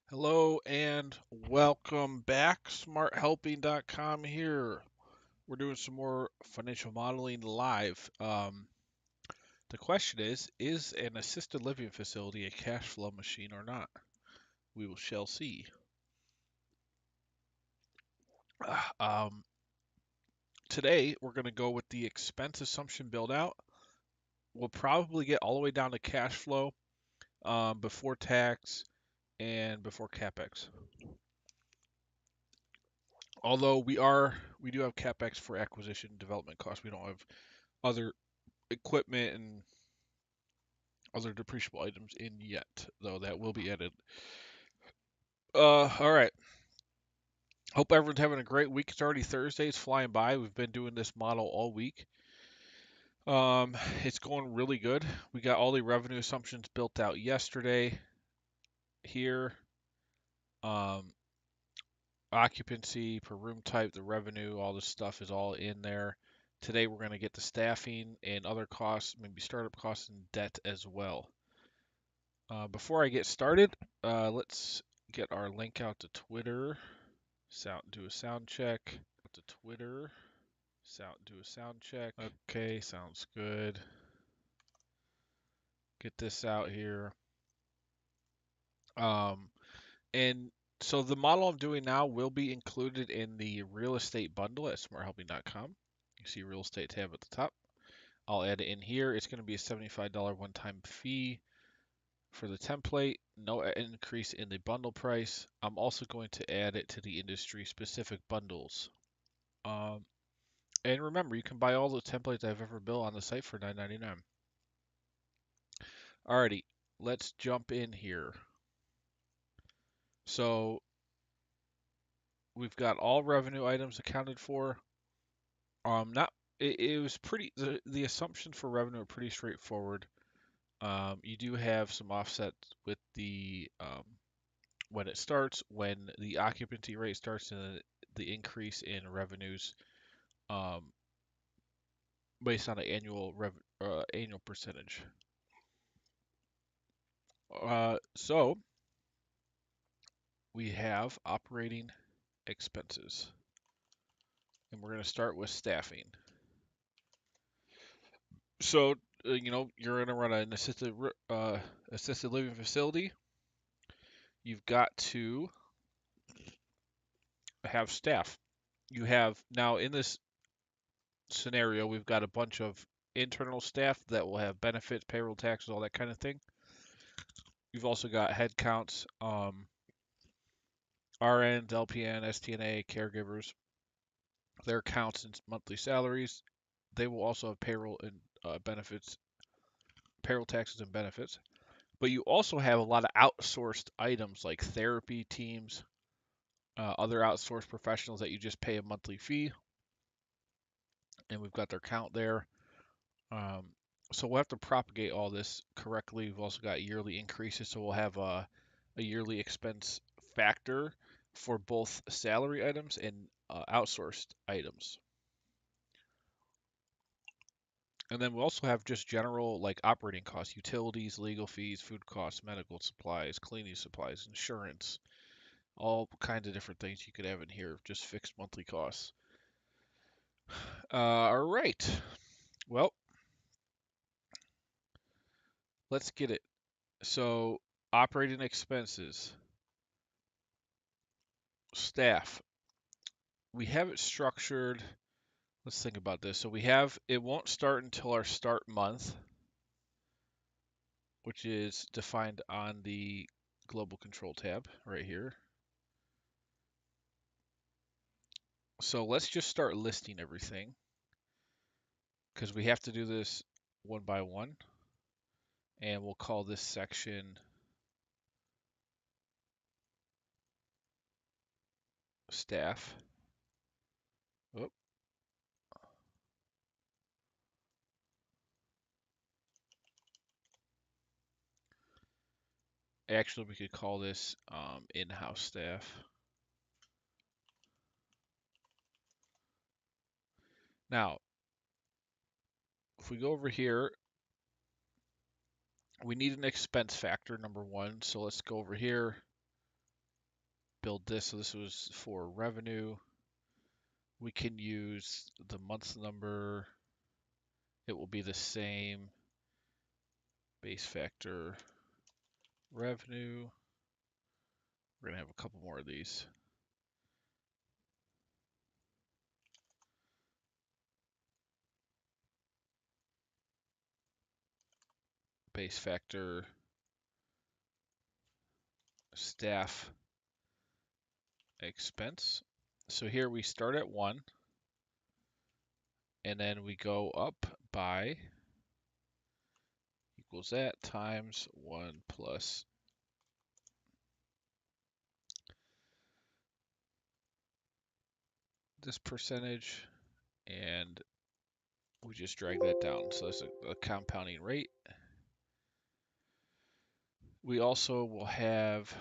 Hello and welcome back. SmartHelping.com here. We're doing some more financial modeling live. The question is an assisted living facility a cash flow machine or not? Shall see. Um, Today, we're going to go with the expense assumption build out. We'll probably get all the way down to cash flow before tax and before CapEx. Although we do have CapEx for acquisition development costs. We don't have other equipment and other depreciable items in yet, though that will be added. All right. Hope everyone's having a great week. It's already Thursday. It's flying by. We've been doing this model all week. It's going really good. We got all the revenue assumptions built out yesterday. Here, um, occupancy per room type, the revenue, all this stuff is all in there. Today we're going to get the staffing and other costs, maybe startup costs and debt as well. Before I get started, let's get our link out to Twitter. Do a sound check. To Twitter. Do a sound check. Okay, sounds good. Get this out here. Um, and so the model I'm doing now will be included in the real estate bundle at smarthelping.com. You see real estate tab at the top. I'll add it in here. It's going to be a $75 one-time fee for the template, no increase in the bundle price. I'm also going to add it to the industry specific bundles. And remember, you can buy all the templates I've ever built on the site for $9.99. Alrighty, let's jump in here. So we've got all revenue items accounted for. Not it was pretty the assumptions for revenue are pretty straightforward. You do have some offset with the when it starts, when the occupancy rate starts, and the increase in revenues um, based on an annual percentage. So we have operating expenses, and we're going to start with staffing. So you're going to run an assisted living facility. You've got to have staff. You have now in this scenario, we've got a bunch of internal staff that will have benefits, payroll taxes, all that kind of thing. You've also got headcounts, RNs, LPN, STNA, caregivers, their counts and monthly salaries. They will also have payroll and benefits, payroll taxes and benefits. But you also have a lot of outsourced items like therapy teams, other outsourced professionals that you just pay a monthly fee, and we've got their count there. Um, so we'll have to propagate all this correctly. We've also got yearly increases, so we'll have a yearly expense factor for both salary items and outsourced items. And then we also have just general like operating costs, utilities, legal fees, food costs, medical supplies, cleaning supplies, insurance, all kinds of different things you could have in here, just fixed monthly costs. All right. Well, let's get it. So, operating expenses, staff. We have it structured. Let's think about this. So, it won't start until our start month, which is defined on the global control tab right here. So, let's just start listing everything because we have to do this one by one. And we'll call this section staff. Oop. Actually, we could call this in-house staff. Now, if we go over here, we need an expense factor, number one. So let's go over here. build this. So this was for revenue. We can use the month number. It will be the same base factor revenue. We're going to have a couple more of these. Base factor staff expense. So here we start at 1, and then we go up by equals that times 1 plus this percentage, and we just drag that down. So that's a compounding rate. We also will have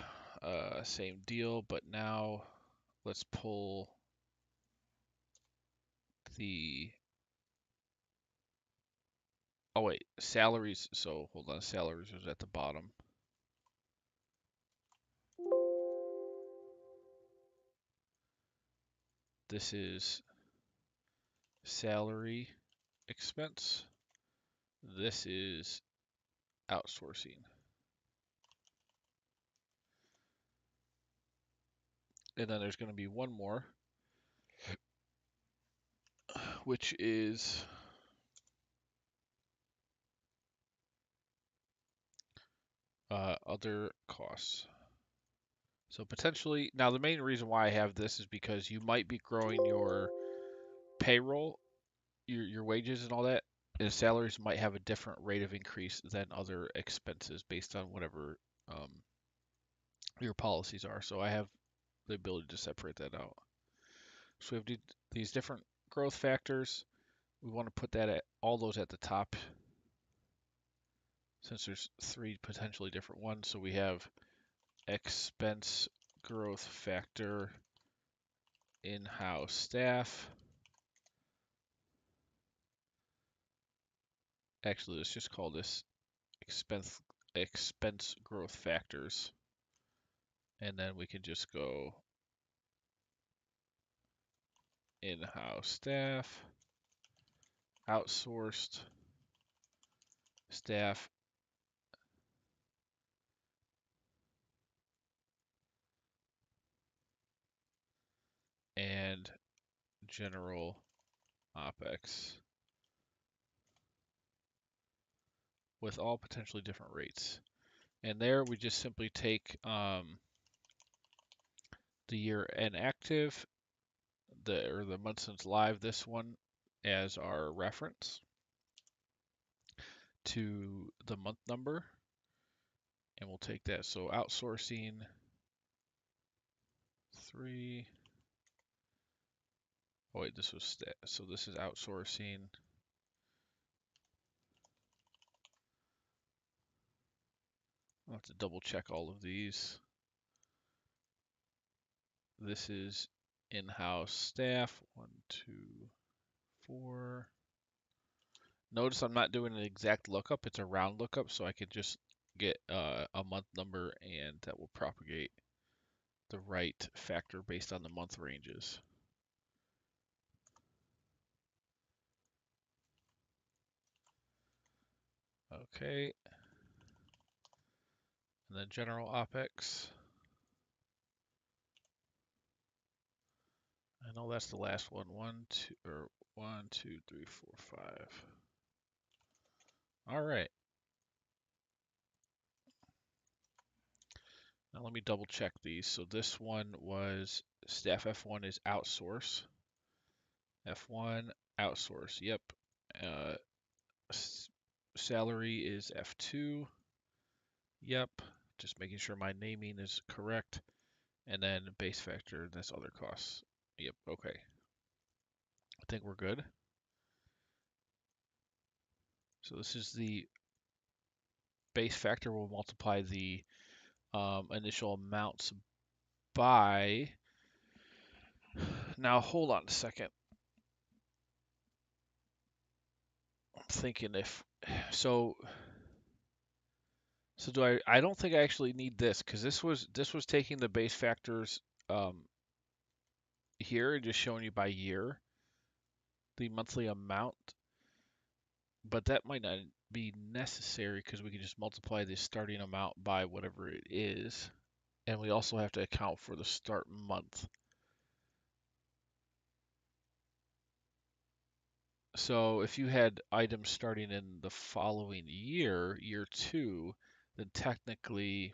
same deal, but now let's pull the, oh wait, salaries. So hold on, salaries is at the bottom. This is salary expense. This is outsourcing. And then there's going to be one more, which is other costs. So potentially, now the main reason why I have this is because you might be growing your payroll, your wages and all that, and salaries might have a different rate of increase than other expenses based on whatever your policies are. So I have the ability to separate that out. So we have these different growth factors. We want to put that at all those at the top since there's 3 potentially different ones. So we have expense growth factor in-house staff. Actually, let's just call this expense growth factors. And then we can just go in-house staff, outsourced staff, and general OPEX with all potentially different rates. And there we just simply take the year end active, the month since live, this one, as our reference to the month number, and we'll take that. So outsourcing 3. Oh wait, this was so this is outsourcing. I'll have to double check all of these. This is in-house staff. 1, 2, 4. Notice I'm not doing an exact lookup. It's a round lookup, so I could just get a month number, and that will propagate the right factor based on the month ranges. Okay. And then general OPEX. I know that's the last one. 1, 2, or 1, 2, 3, 4, 5. All right. Now let me double check these. So this one was staff F1 is outsource. F1 outsource. Yep. Uh, salary is F2. Yep. Just making sure my naming is correct. And then base factor, that's other costs. Yep. Okay. I think we're good. So this is the base factor. We'll multiply the initial amounts by. Now hold on a second. I'm thinking if so. So do I don't think I actually need this because this was taking the base factors here, just showing you by year the monthly amount, but that might not be necessary because we can just multiply the starting amount by whatever it is, and we also have to account for the start month. So if you had items starting in the following year, year two, then technically,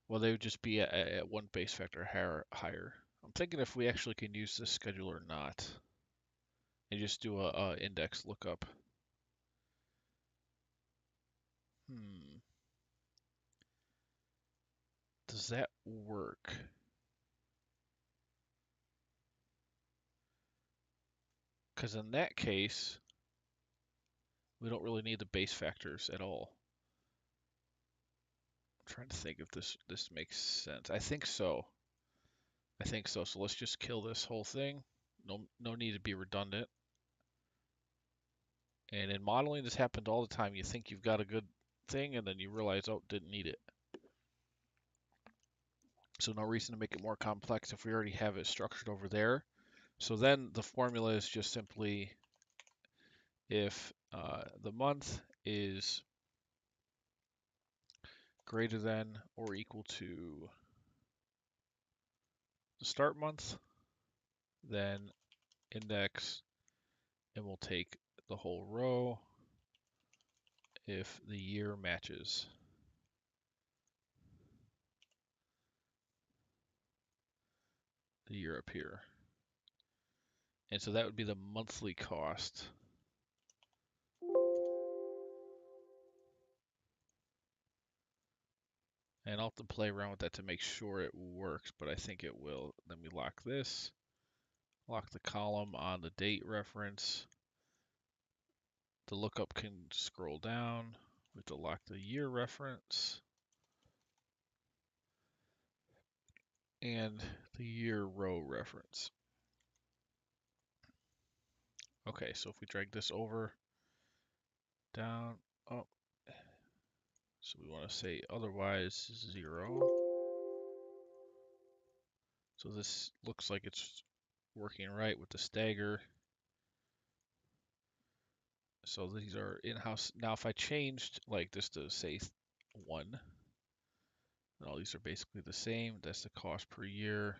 well, they would just be at one base factor higher. I'm thinking if we actually can use this schedule or not, and just do a index lookup. Does that work? Because in that case, we don't really need the base factors at all. I'm trying to think if this makes sense. I think so. I think so. So let's just kill this whole thing. No need to be redundant. And in modeling, this happened all the time. You think you've got a good thing, and then you realize, oh, didn't need it. So no reason to make it more complex if we already have it structured over there. So then the formula is just simply if the month is greater than or equal to the start month, then index, and we'll take the whole row if the year matches the year up here. And so that would be the monthly cost. And I'll have to play around with that to make sure it works, but I think it will. Then we lock this, lock the column on the date reference. The lookup can scroll down. We have to lock the year reference and the year row reference. Okay, so if we drag this over, down, up, so we want to say otherwise 0. So this looks like it's working right with the stagger. So these are in-house. Now if I changed like this to say 1, all these are basically the same. That's the cost per year.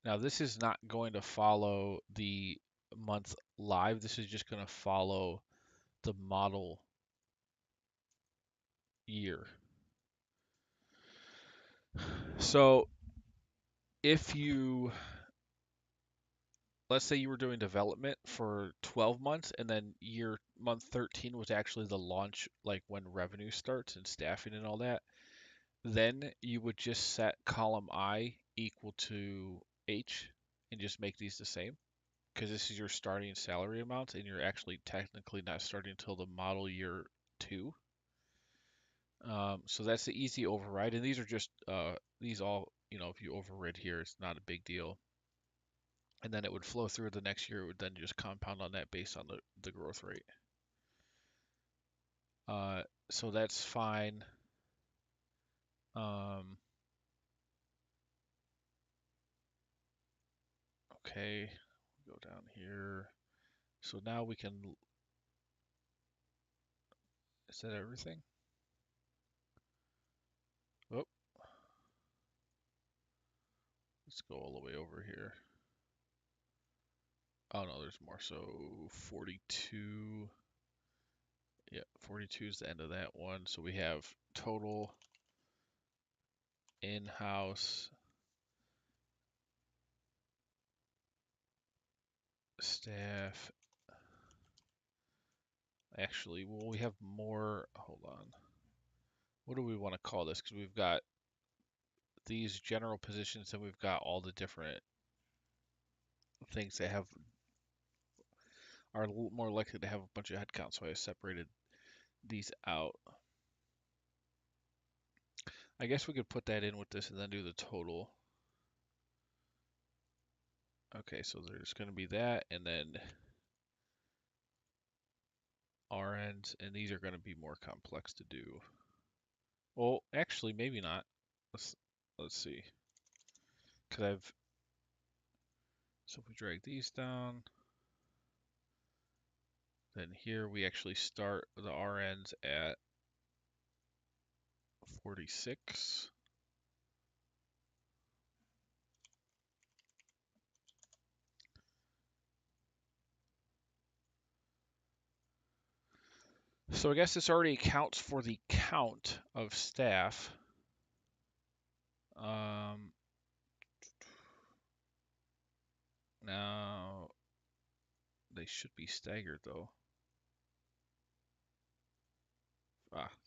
Now this is not going to follow the month live. This is just going to follow the model year. So if you, let's say you were doing development for 12 months and then month 13 was actually the launch, like when revenue starts and staffing and all that, then you would just set column I equal to H and just make these the same, because this is your starting salary amount and you're actually technically not starting until the model year 2. So that's the easy override, and these are just these all, if you overrid here, it's not a big deal. And then it would flow through the next year. It would then just compound on that based on the growth rate. So that's fine. Okay, go down here. So now we can, is that everything? Oh, let's go all the way over here. Oh no, there's more. So 42. Yeah, 42 is the end of that one. So we have total in-house staff. Actually, well, we have more. Hold on. What do we want to call this? Because we've got these general positions and we've got all the different things that are a little more likely to have a bunch of headcount. So I separated these out. I guess we could put that in with this and then do the total. Okay, so there's going to be that, and then RNs, and these are going to be more complex to do. Well, actually, maybe not. Let's see. Because so if we drag these down, then here we actually start the RNs at 46. So I guess this already accounts for the count of staff. Now they should be staggered though.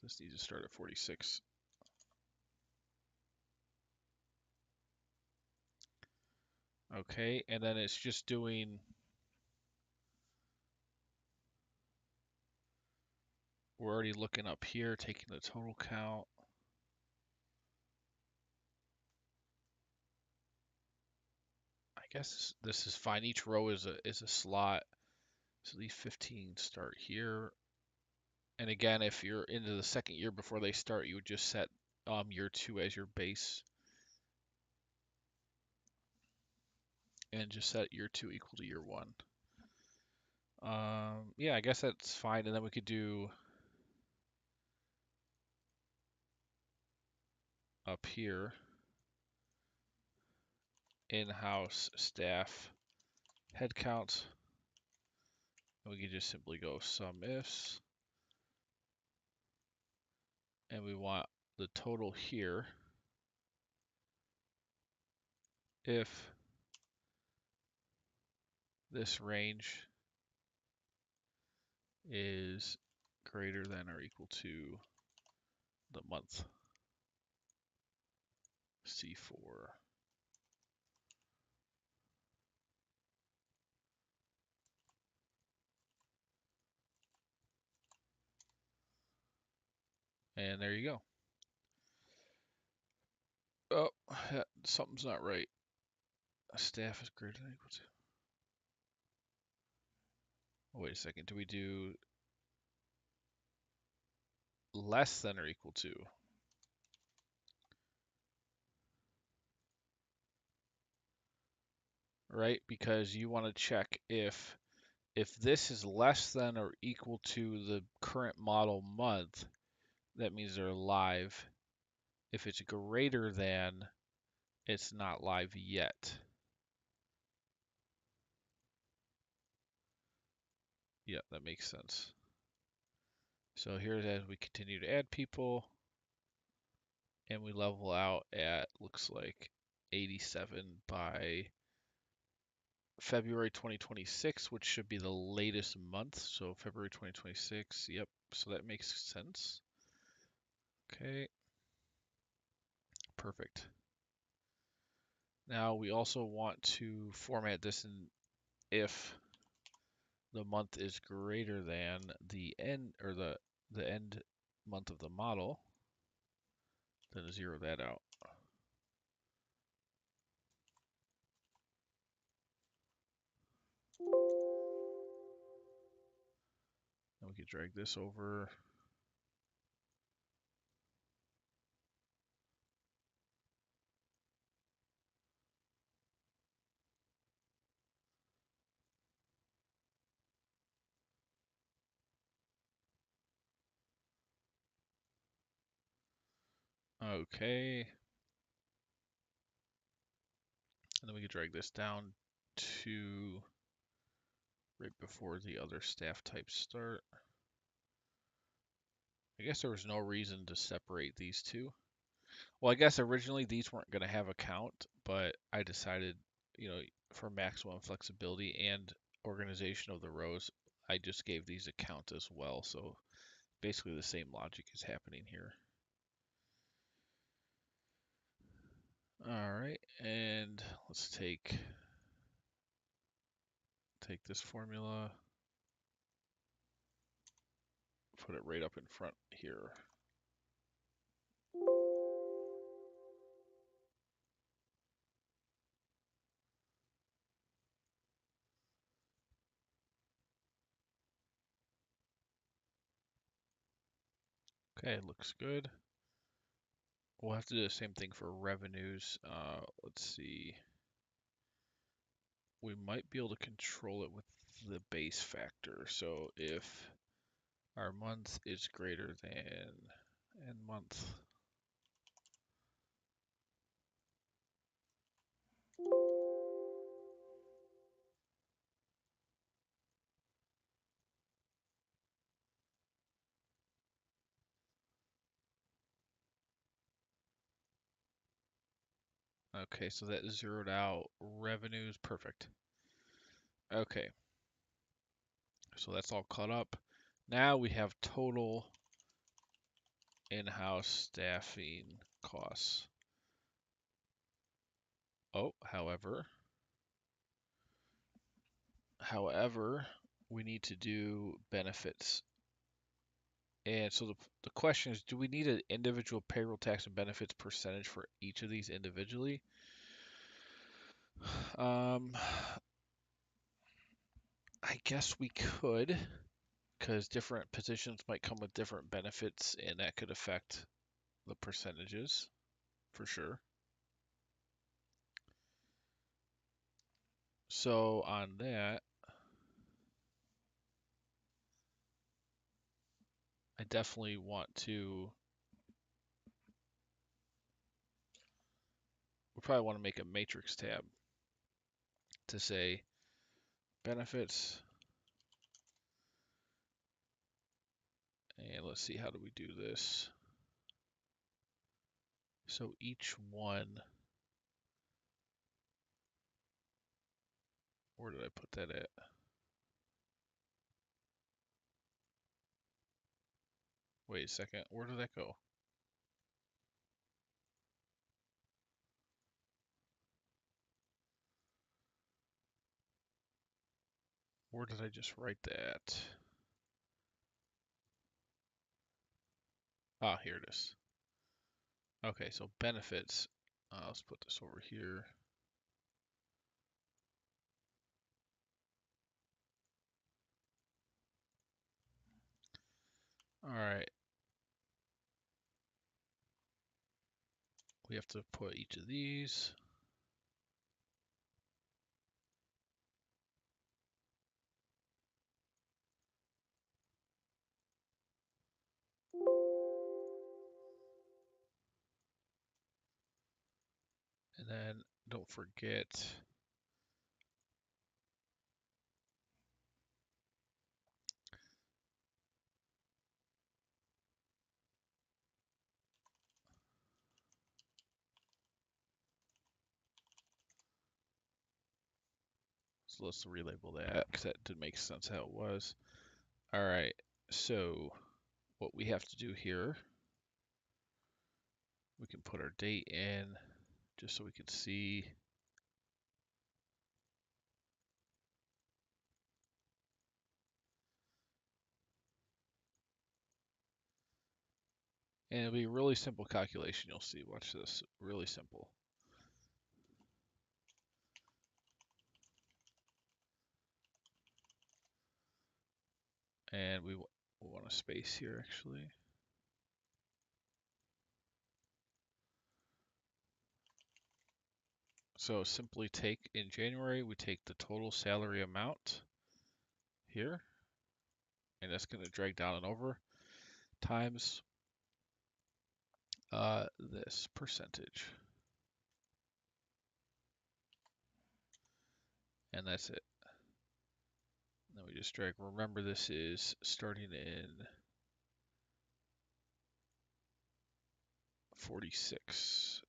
This needs to start at 46. Okay, and then it's just doing. We're already looking up here, taking the total count. I guess this is fine. Each row is a slot. So these 15 start here. And again, if you're into the second year before they start, you would just set year 2 as your base. And just set year 2 equal to year 1. Yeah, I guess that's fine. And then we could do up here, in-house staff headcount. We could just simply go sum ifs. And we want the total here if this range is greater than or equal to the month C4. And there you go. Oh, something's not right. Staff is greater than or equal to. Oh, wait a second. Do we do less than or equal to? Right? Because you want to check if this is less than or equal to the current model month, that means they're live. If it's greater than, it's not live yet. Yeah, that makes sense. So here's as we continue to add people, and we level out at, looks like 87 by February 2026, which should be the latest month. So February 2026, yep. So that makes sense. Okay, perfect. Now we also want to format this in if the month is greater than the end or the end month of the model, then zero that out. And we could drag this over. Okay. And then we could drag this down to right before the other staff types start. I guess there was no reason to separate these two. Well, I guess originally these weren't going to have a count, but I decided, for maximum flexibility and organization of the rows, I just gave these a count as well. So basically the same logic is happening here. All right, and let's take this formula, put it right up in front here. Okay, looks good. We'll have to do the same thing for revenues. Let's see. We might be able to control it with the base factor. So if our month is greater than end month, okay, so that zeroed out revenues, perfect. Okay, so that's all caught up. Now we have total in-house staffing costs. Oh, however, we need to do benefits. And so the question is, do we need an individual payroll tax and benefits percentage for each of these individually? Um, I guess we could, because different positions might come with different benefits, and that could affect the percentages for sure. So on that, I definitely want to, we probably want to make a matrix tab to say benefits, and let's see, how do we do this? So each one, where did I put that at? Wait a second, where did that go? Where did I just write that? Ah, here it is. Okay, so benefits. Let's put this over here. All right. We have to put each of these. And then don't forget, so let's relabel that because that didn't make sense how it was. All right, so what we have to do here, we can put our date in just so we can see. And it'll be a really simple calculation, you'll see. Watch this, really simple. And we want a space here actually. So simply take, in January, we take the total salary amount here, and that's going to drag down and over, times this percentage. And that's it. Then we just drag, remember this is starting in 46.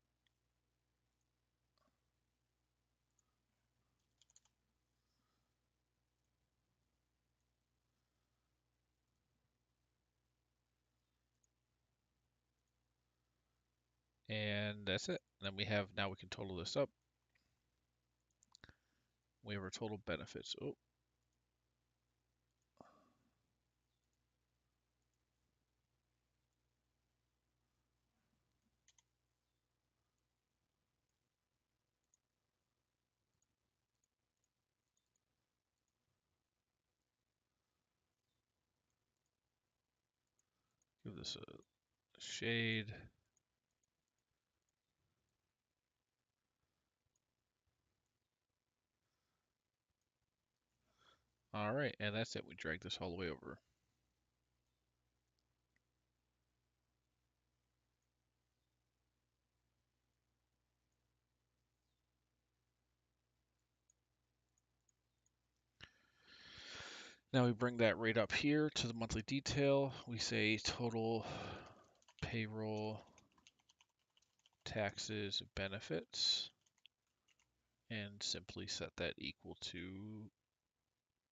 And that's it. And then we have, now we can total this up. We have our total benefits. Oh, give this a shade. All right, and that's it. We drag this all the way over. Now we bring that right up here to the monthly detail. We say total payroll, taxes, benefits, and simply set that equal to,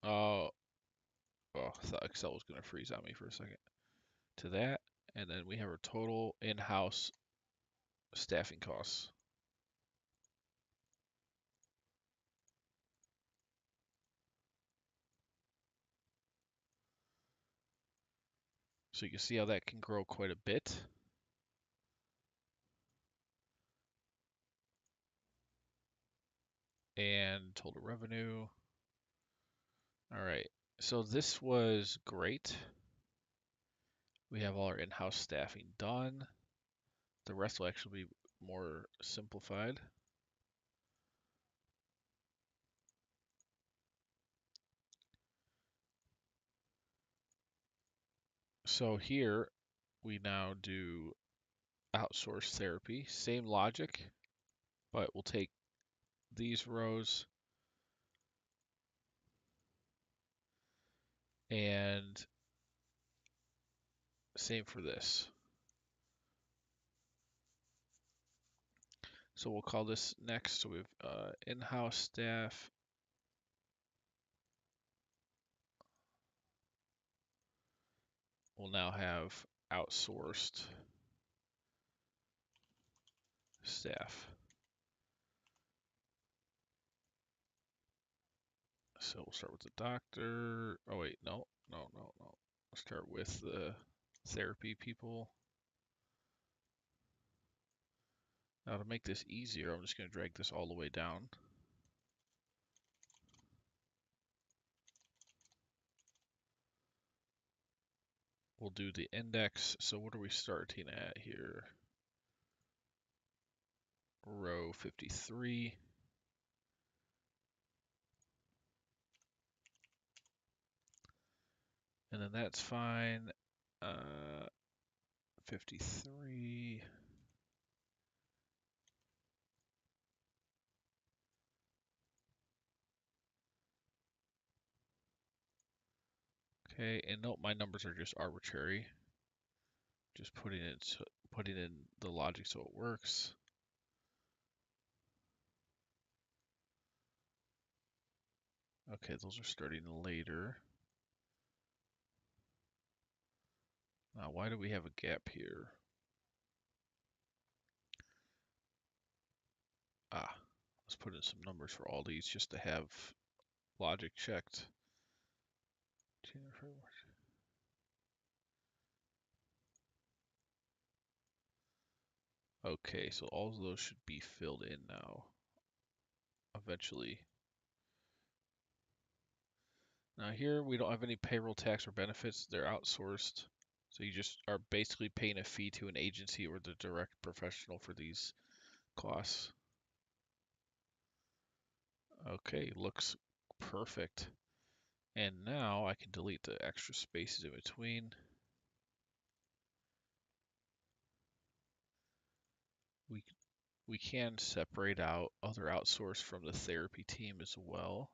oh, I thought Excel was going to freeze on me for a second, to that. And then we have our total in-house staffing costs. So you can see how that can grow quite a bit. And total revenue. All right, so this was great. We have all our in-house staffing done. The rest will actually be more simplified. So here we now do outsourced therapy, same logic, but we'll take these rows and same for this. So we'll call this next. So we have in-house staff. We'll now have outsourced staff. So we'll start with the doctor. Oh wait, no. We'll start with the therapy people. Now to make this easier, I'm just going to drag this all the way down. We'll do the index. So what are we starting at here? Row 53. And then that's fine. 53. Okay, and note my numbers are just arbitrary. Just putting in the logic so it works. Okay, those are starting later. Now, why do we have a gap here? Let's put in some numbers for all these just to have logic checked. Okay, so all of those should be filled in now, eventually. Now here, we don't have any payroll tax or benefits. They're outsourced. So you just are basically paying a fee to an agency or the direct professional for these costs. Okay, looks perfect. And now I can delete the extra spaces in between. We we can separate out other outsourced from the therapy team as well.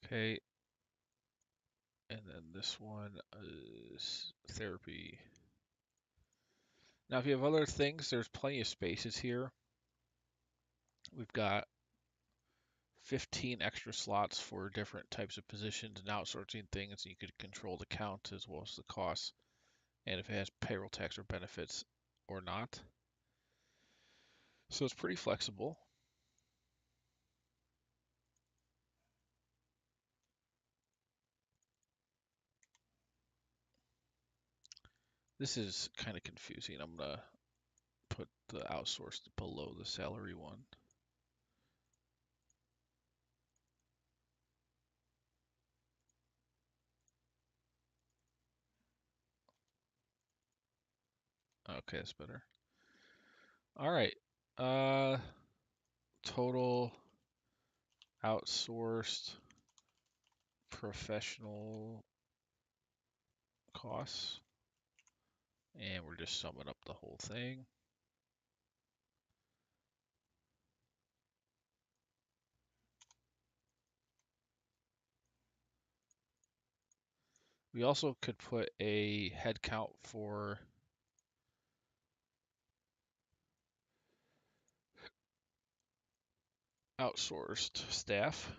Okay, and then this one is therapy. Now, if you have other things, there's plenty of spaces here. We've got 15 extra slots for different types of positions and outsourcing things. You could control the count as well as the costs, and if it has payroll tax or benefits or not. So it's pretty flexible. This is kind of confusing. I'm going to put the outsourced below the salary one. Okay, that's better. All right. Total outsourced professional costs. And we're just summing up the whole thing. We also could put a head count for outsourced staff.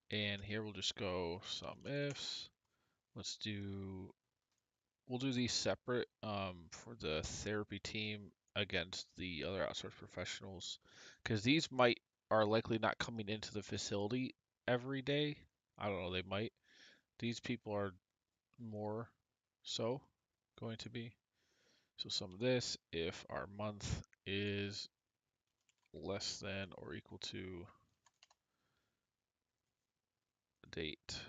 And here we'll just go sum ifs. We'll do these separate for the therapy team against the other outsourced professionals, because these are likely not coming into the facility every day. I don't know, they might. These people are more so going to be. So sum of this, if our month is less than or equal to date.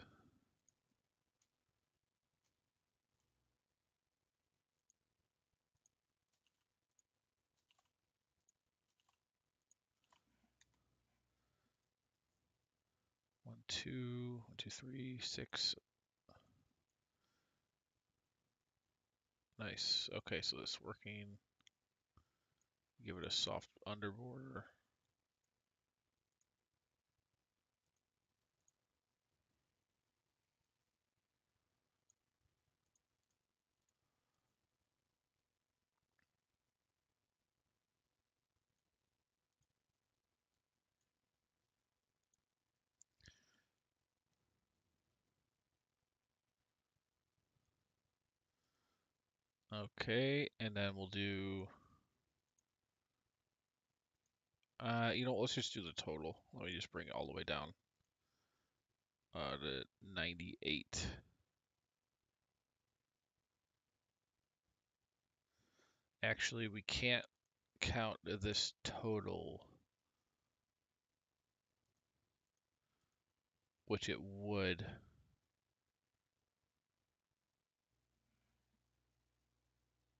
One, two, 3, 6. Nice. Okay, so this working. Give it a soft underborder. Okay, and then we'll do, let's just do the total. Let me just bring it all the way down to 98. Actually, we can't count this total, which it would.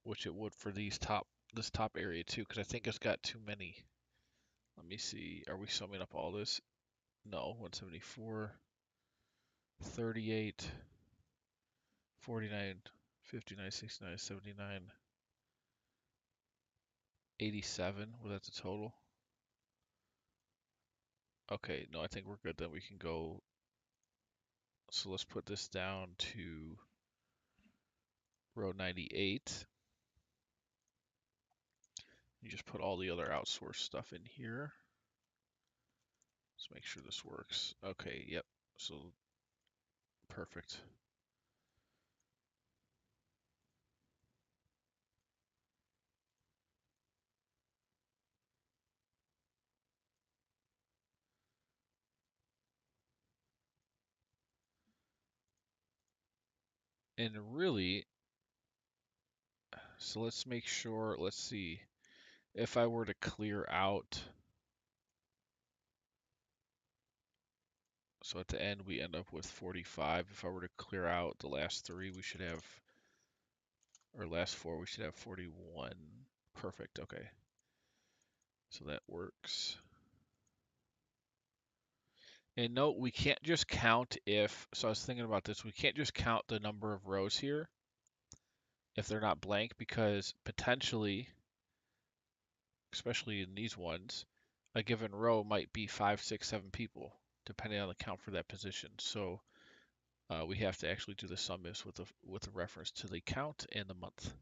Which it would for this top area too, because I think it's got too many. Let me see. Are we summing up all this? No, 174, 38, 49, 59, 69, 79, 87. Well, that's a total. Okay, no, I think we're good. Then we can go. So let's put this down to row 98. You just put all the other outsourced stuff in here. Let's make sure this works. Okay, yep. So perfect. And really, so let's make sure, let's see. If I were to clear out, so at the end we end up with 45. If I were to clear out the last three, we should have, or last four, we should have 41. Perfect, okay. So that works. And note, we can't just count so I was thinking about this, we can't just count the number of rows here if they're not blank, because potentially, especially in these ones, a given row might be 5, 6, 7 people, depending on the count for that position. So we have to actually do the sum ifs with a reference to the count and the month.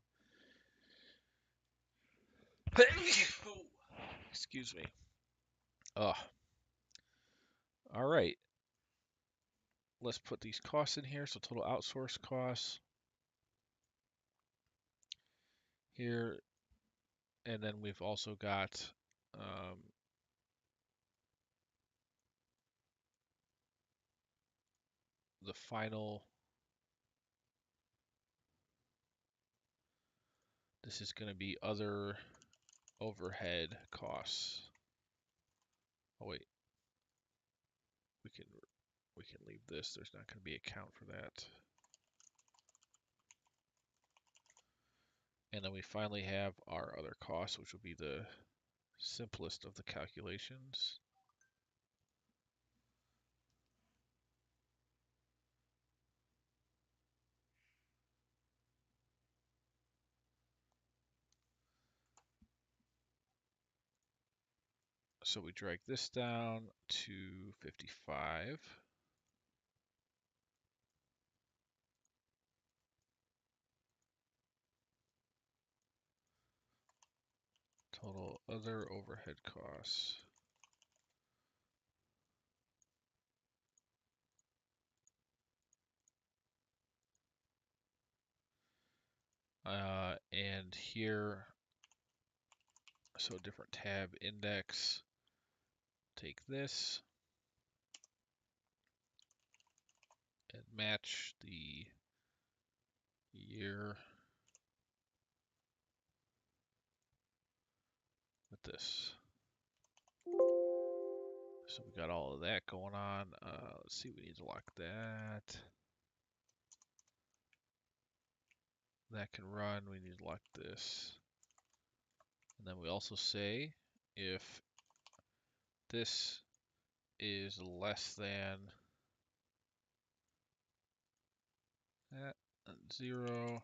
Excuse me. Oh, all right. Let's put these costs in here. So total outsourced costs here, and then we've also got the final. This is going to be other overhead costs. Oh wait, we can We can leave this. There's not going to be a count for that. And then we finally have our other costs, which will be the simplest of the calculations. So we drag this down to 55. Total other overhead costs. And here, so different tab index, take this and match the year with this. So we got all of that going on. Let's see, we need to lock that. That can run. We need to lock this. And then we also say if this is less than that, 0.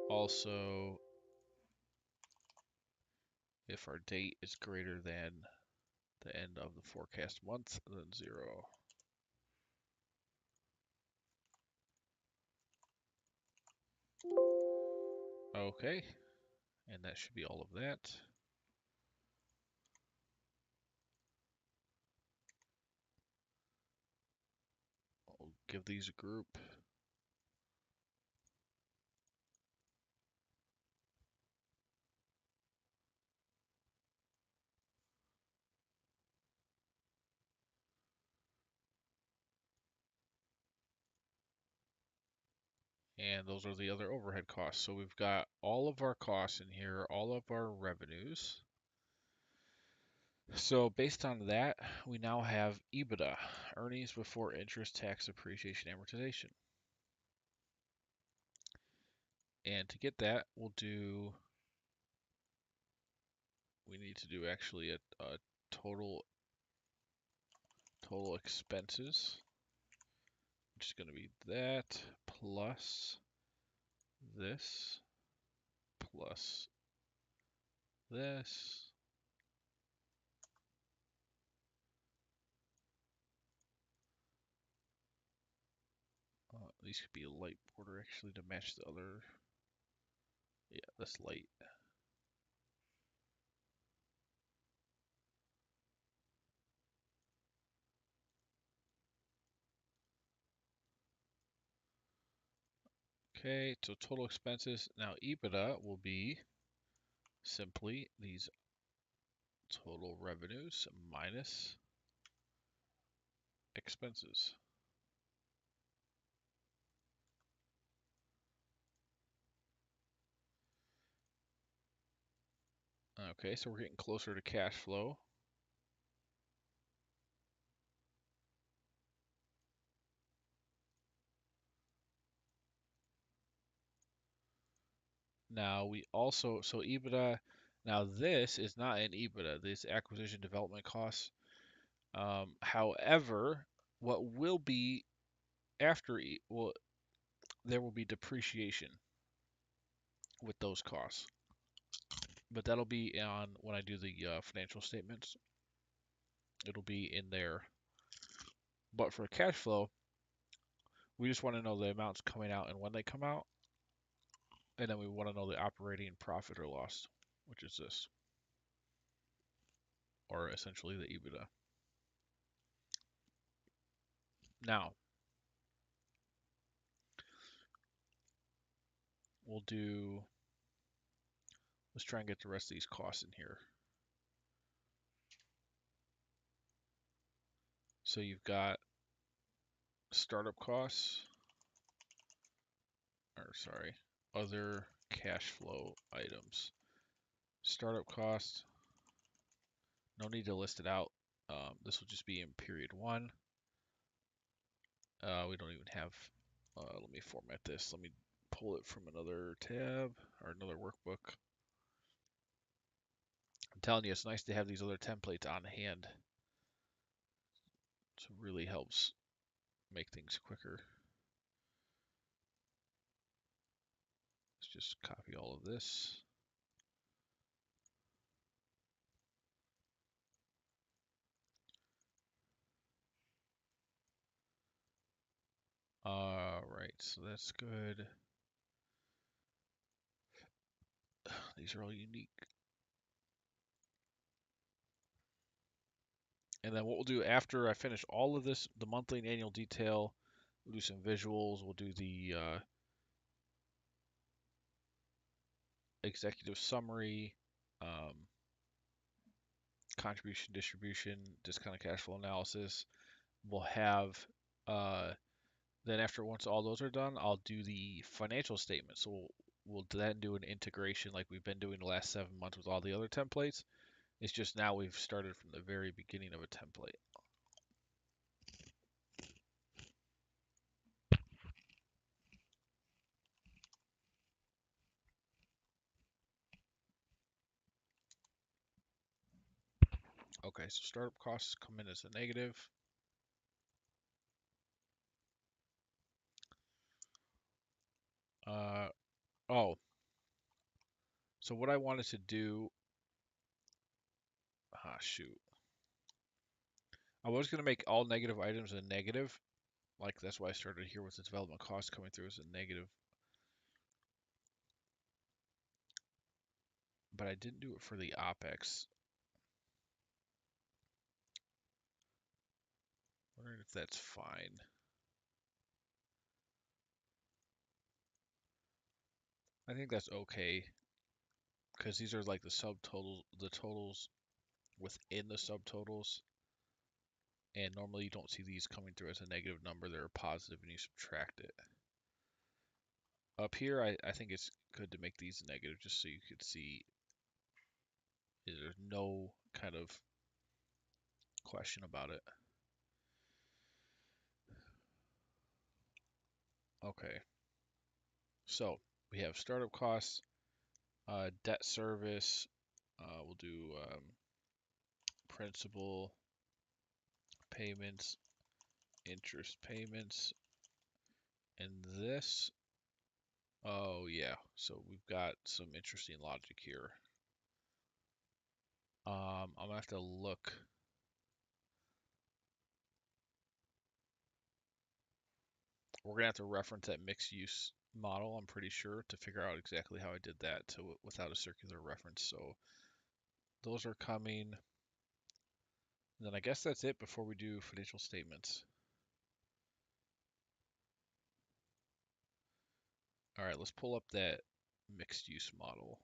Also, if our date is greater than the end of the forecast month, then 0. Okay, and that should be all of that. I'll give these a group. And those are the other overhead costs. So we've got all of our costs in here, all of our revenues. So based on that, we now have Ebitda, earnings before interest, tax, depreciation, amortization. And to get that, we need to do actually a total expenses, which is going to be that plus this plus this. These could be a light border actually to match the other. Yeah, that's light. Okay, so total expenses. Now Ebitda will be simply these total revenues minus expenses. Okay, so we're getting closer to cash flow. Now we also, so Ebitda, now this is not an Ebitda, this acquisition development costs. However, what will be after, well, there will be depreciation with those costs. But that'll be on when I do the financial statements. It'll be in there. But for cash flow, we just want to know the amounts coming out and when they come out. And then we want to know the operating profit or loss, which is this. Or essentially the Ebitda. Now, let's try and get the rest of these costs in here. So you've got startup costs, or sorry, other cash flow items. Startup costs, No need to list it out. This will just be in period 1. We don't even have, let me format this. Let me pull it from another tab or another workbook. I'm telling you, it's nice to have these other templates on hand. It really helps make things quicker. Let's just copy all of this. All right, so that's good. These are all unique. And then what we'll do after I finish all of this, the monthly and annual detail, we'll do some visuals. We'll do the executive summary, contribution distribution, discounted cash flow analysis. We'll have then after once all those are done, I'll do the financial statement. So we'll then do an integration like we've been doing the last 7 months with all the other templates. It's just now we've started from the very beginning of a template. Okay, so startup costs come in as a negative. Oh, so what I wanted to do, shoot. I was going to make all negative items a negative. Like, that's why I started here with the development cost coming through as a negative. But I didn't do it for the OPEX. Wondering if that's fine. I think that's okay. Because these are like the subtotals, the totals within the subtotals. And normally you don't see these coming through as a negative number. They're positive and you subtract it. Up here, I think it's good to make these negative just so you could see there's no kind of question about it. Okay. So we have startup costs, debt service. We'll do principal payments, interest payments, and this. Oh yeah, so we've got some interesting logic here. I'm gonna have to look. We're gonna have to reference that mixed use model, I'm pretty sure, to figure out exactly how I did that without a circular reference. So those are coming. And then I guess that's it before we do financial statements. All right, let's pull up that mixed use model.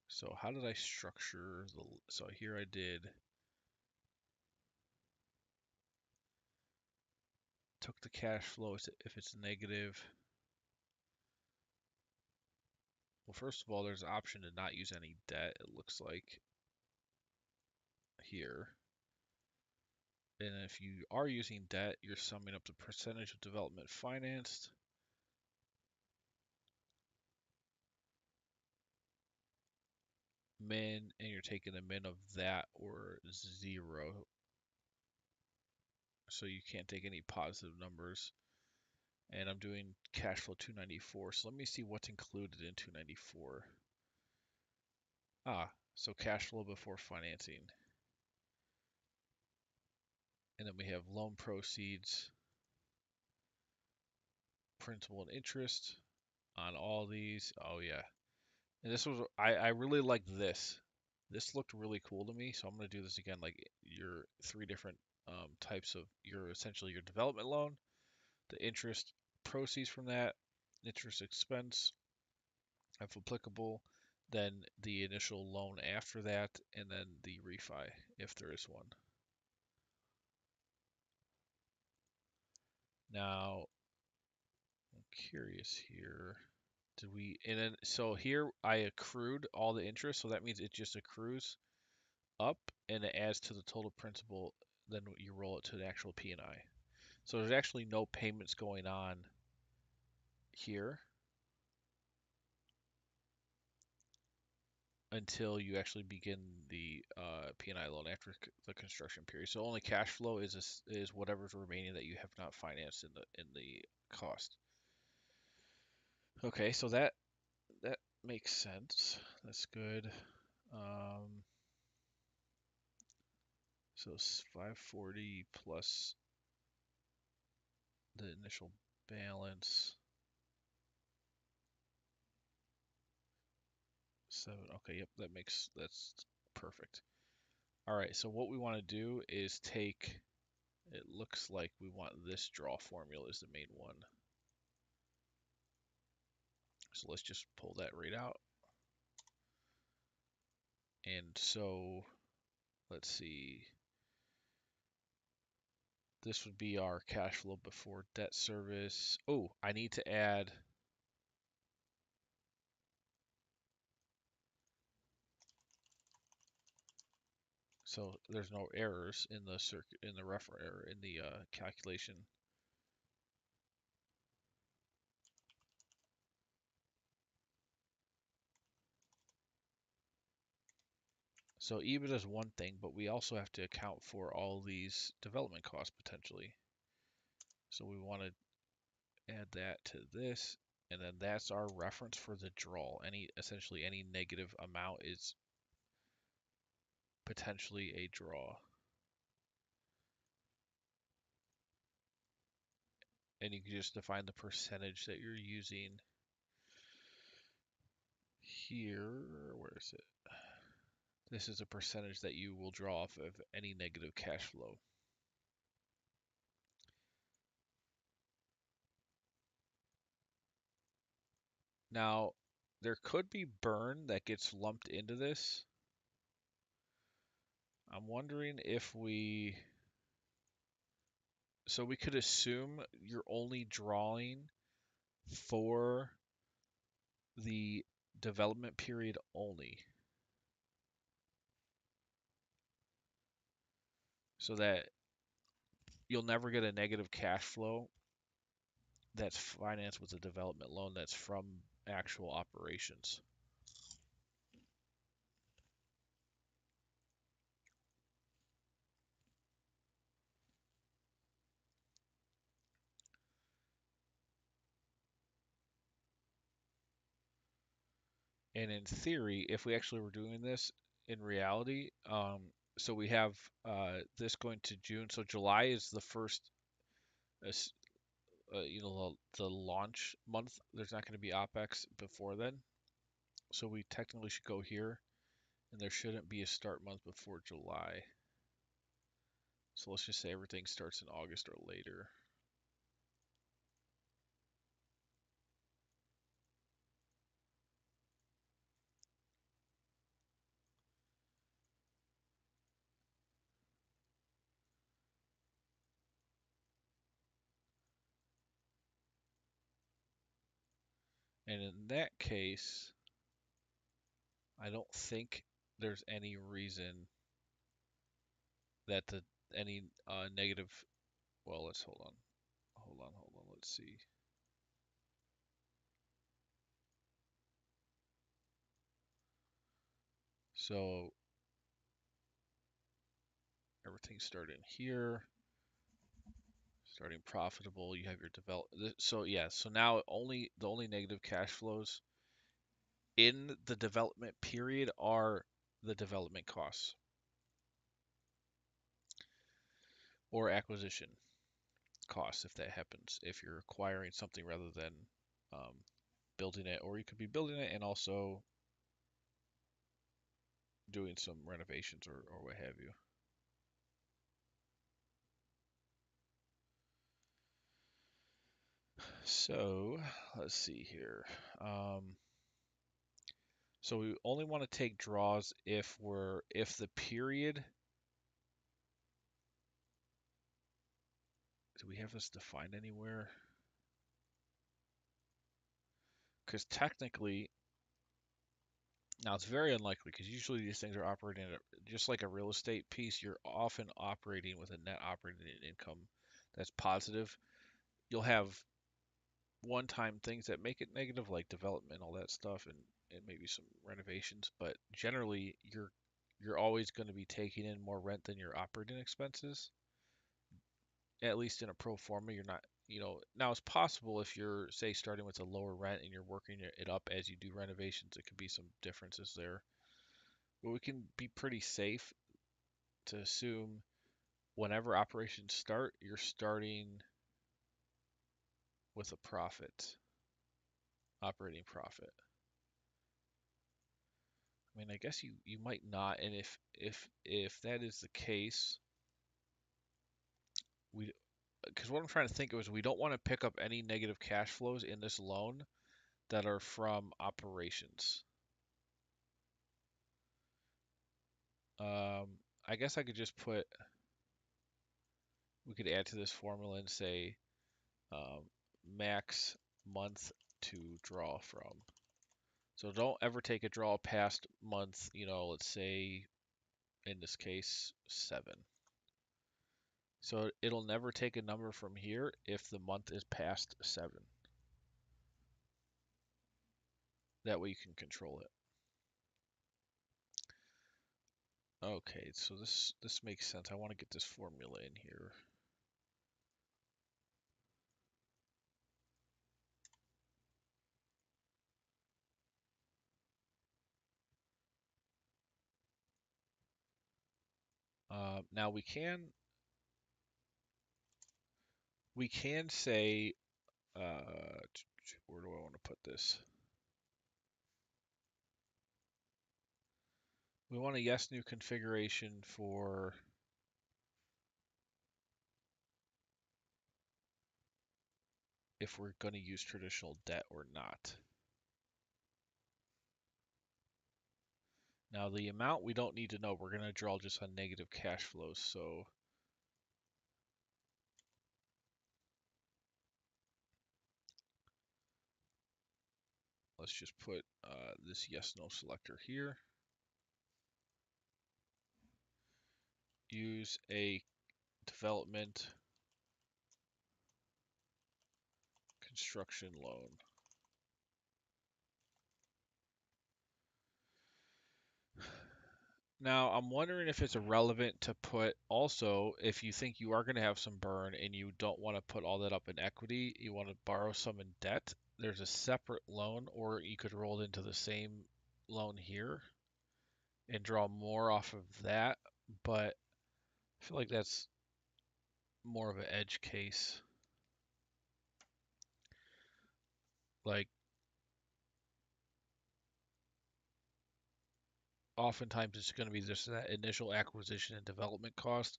So how did I structure the, so here I did, took the cash flow if it's negative. Well, first of all, there's an option to not use any debt, it looks like here. And if you are using debt, you're summing up the percentage of development financed. Min, and you're taking the min of that or 0. So you can't take any positive numbers. And I'm doing cash flow 294. So let me see what's included in 294. So cash flow before financing. And then we have loan proceeds, principal and interest on all these. Oh yeah. And this was, I really like this. This looked really cool to me. So I'm going to do this again, like your 3 different types of essentially your development loan, the interest proceeds from that, interest expense, if applicable, then the initial loan after that, and then the refi, if there is one. Now, I'm curious here. Did we, and then, so here I accrued all the interest, so that means it just accrues up and it adds to the total principal, then you roll it to the actual P&I. So there's actually no payments going on here until you actually begin the P&I loan after the construction period. So only cash flow is whatever's remaining that you have not financed in the cost. Okay, so that makes sense. That's good. Um, so it's 540 plus the initial balance. 7. Okay, yep, that's perfect. All right, so what we want to do is take, it looks like we want this draw formula is the main one. So let's just pull that right out. And so let's see. This would be our cash flow before debt service. Oh, I need to add. So there's no errors in the circuit, in the error in the calculation. So Ebitda is one thing, but we also have to account for all these development costs potentially. So we want to add that to this, and then that's our reference for the draw. Essentially any negative amount is potentially a draw. And you can just define the percentage that you're using here. Where is it? This is a percentage that you will draw off of any negative cash flow. Now, there could be burn that gets lumped into this. I'm wondering if so we could assume you're only drawing for the development period only. So that you'll never get a negative cash flow that's financed with a development loan that's from actual operations. And in theory, if we actually were doing this in reality, so we have this going to June. So July is the first, the launch month. There's not going to be OpEx before then. So we technically should go here, and there shouldn't be a start month before July. So let's just say everything starts in August or later. And in that case, I don't think there's any reason that any negative. Well, let's hold on. Hold on. Let's see. So everything's starting here, starting profitable. You have your develop. So yeah. So now the only negative cash flows in the development period are the development costs or acquisition costs if that happens. If you're acquiring something rather than um, building it, or you could be building it and also doing some renovations or what have you. So let's see here. So we only want to take draws if the period. Do we have this defined anywhere? Because technically, now it's very unlikely because usually these things are operating just like a real estate piece. You're often operating with a net operating income that's positive. You'll have one-time things that make it negative, like development, all that stuff, and maybe some renovations. But generally, you're always going to be taking in more rent than your operating expenses. At least in a pro forma, you're not. Now it's possible if you're, say, starting with a lower rent and you're working it up as you do renovations, it could be some differences there. But we can be pretty safe to assume whenever operations start, you're starting with a profit, operating profit. I mean, I guess you might not, and if that is the case, we because what I'm trying to think of is we don't want to pick up any negative cash flows in this loan that are from operations. I guess I could just we could add to this formula and say um, max month to draw from. So don't ever take a draw past month, let's say in this case 7. So it'll never take a number from here if the month is past 7. That way you can control it. Okay, so this makes sense. I want to get this formula in here. Now we can say where do I want to put this? We want a yes new configuration for if we're going to use traditional debt or not. Now the amount we don't need to know. We're going to draw just on negative cash flows. So let's just put this yes no selector here. Use a development construction loan. Now, I'm wondering if it's relevant to put also, if you think you are going to have some burn and you don't want to put all that up in equity, you want to borrow some in debt, there's a separate loan, or you could roll it into the same loan here and draw more off of that. But I feel like that's more of an edge case. Like, oftentimes it's going to be just that initial acquisition and development cost.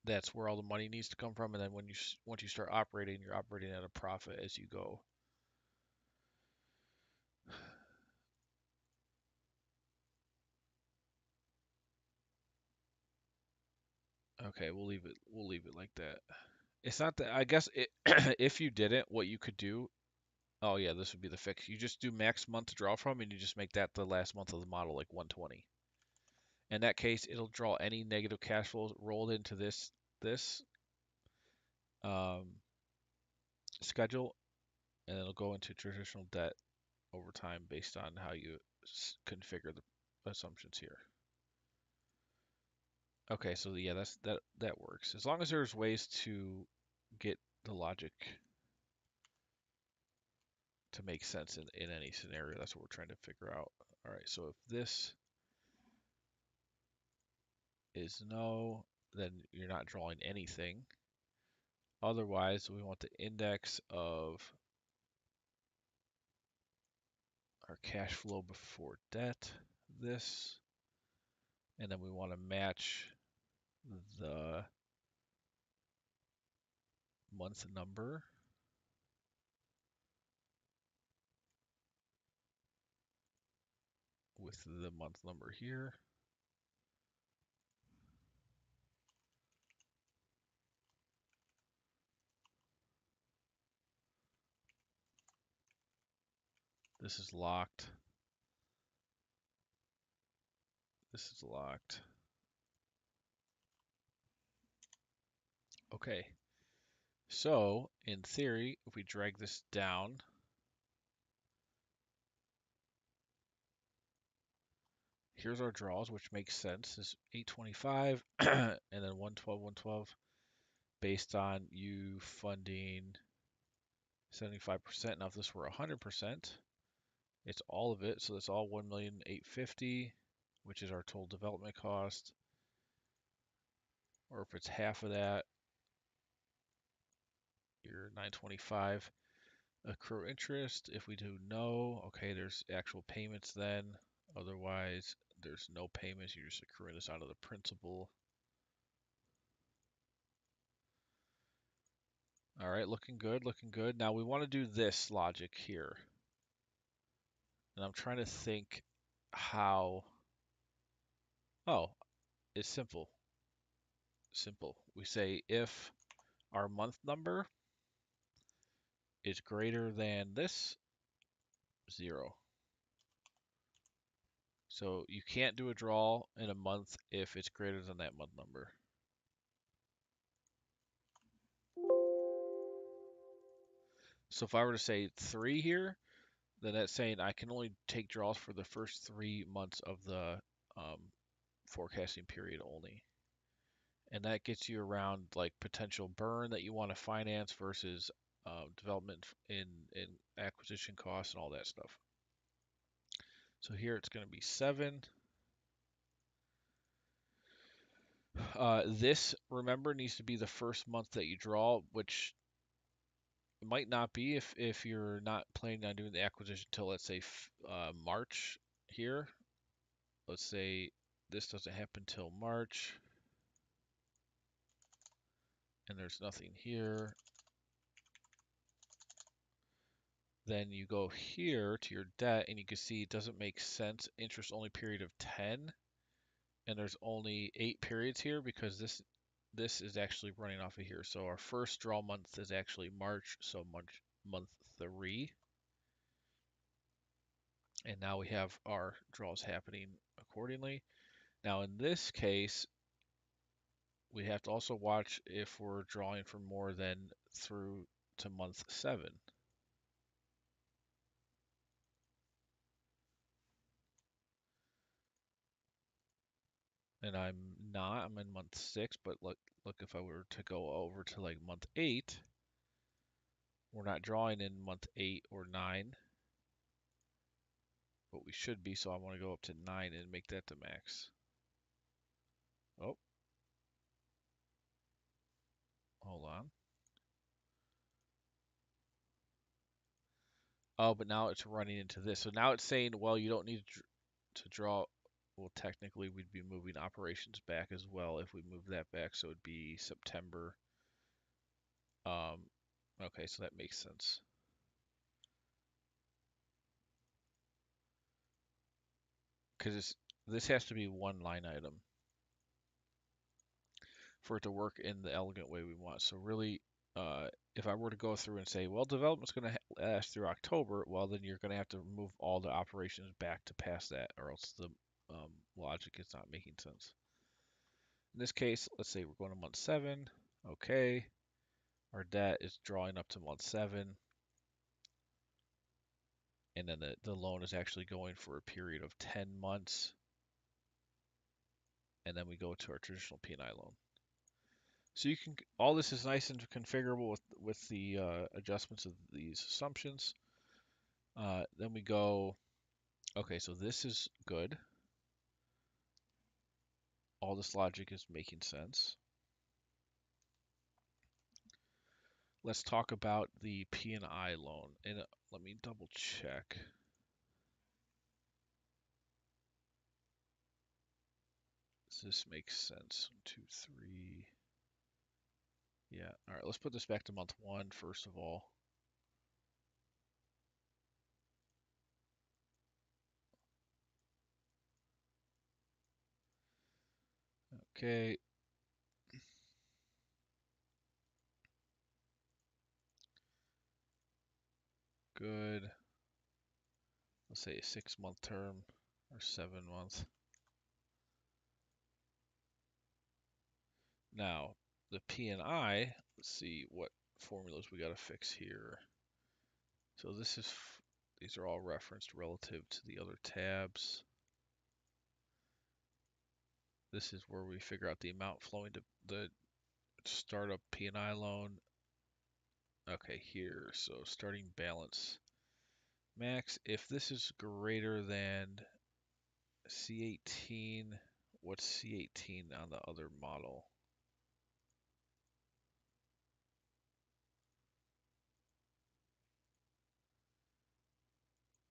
That's where all the money needs to come from, and then once you start operating, you're operating at a profit as you go. Okay, we'll leave it like that. It's not that, I guess if you didn't, what you could do, oh yeah, this would be the fix. You just do max month to draw from, and you just make that the last month of the model, like 120. In that case, it'll draw any negative cash flows rolled into this um, schedule, and it'll go into traditional debt over time based on how you configure the assumptions here. Okay, so yeah, that works. As long as there's ways to get the logic to make sense in any scenario, that's what we're trying to figure out. All right, so if this is no, then you're not drawing anything. Otherwise, we want the index of our cash flow before debt, this, and then we want to match the month number with the month number here. This is locked. This is locked. Okay. So, in theory, if we drag this down, here's our draws, which makes sense. This is 825 and then 112, 112, based on you funding 75%. Now, if this were 100%, it's all of it. So that's all 1,850,000, which is our total development cost. Or if it's half of that, you're 925. Accrue interest. If we do no, okay, there's actual payments then. Otherwise, there's no payments. You're just accruing this out of the principal. All right, looking good, looking good. Now we want to do this logic here. And I'm trying to think how. Oh, it's simple. Simple. We say if our month number is greater than this, 0. So you can't do a draw in a month if it's greater than that month number. So if I were to say 3 here, then that's saying I can only take draws for the first 3 months of the um, forecasting period only. And that gets you around like potential burn that you want to finance versus development in acquisition costs and all that stuff. So here it's going to be 7. This, remember, needs to be the first month that you draw, which it might not be if you're not planning on doing the acquisition till, let's say, March here. Let's say this doesn't happen till March, and there's nothing here. Then you go here to your debt, and you can see it doesn't make sense. Interest only period of 10, and there's only 8 periods here because this is actually running off of here. So our first draw month is actually March, so month 3. And now we have our draws happening accordingly. Now in this case, we have to also watch if we're drawing for more than through to month 7. And I'm not, I'm in month 6, but look if I were to go over to like month 8, we're not drawing in month 8 or 9, but we should be, so I want to go up to 9 and make that the max. Oh, hold on. Oh, but now it's running into this. So now it's saying, well, you don't need to draw. Well, technically, we'd be moving operations back as well if we move that back. So it'd be September. Okay, so that makes sense. Because this has to be one line item for it to work in the elegant way we want. So really, if I were to go through and say, well, development's going to last through October, well, then you're going to have to move all the operations back to past that, or else the logic is not making sense. In this case, let's say we're going to month 7. Okay, our debt is drawing up to month 7, and then the loan is actually going for a period of 10 months, and then we go to our traditional P&I loan. So you can, all this is nice and configurable with the adjustments of these assumptions. Then we go, okay, so this is good. All this logic is making sense. Let's talk about the P&I loan, and let me double check. Does this make sense? 1, 2, 3. Yeah. All right. Let's put this back to month 1 first of all. Okay. Good. let's say a 6-month term or 7-month. Now, the P&I, let's see what formulas we got to fix here. So these are all referenced relative to the other tabs. This is where we figure out the amount flowing to the startup P&I loan. Okay, here, so starting balance. Max, if this is greater than C18, what's C18 on the other model?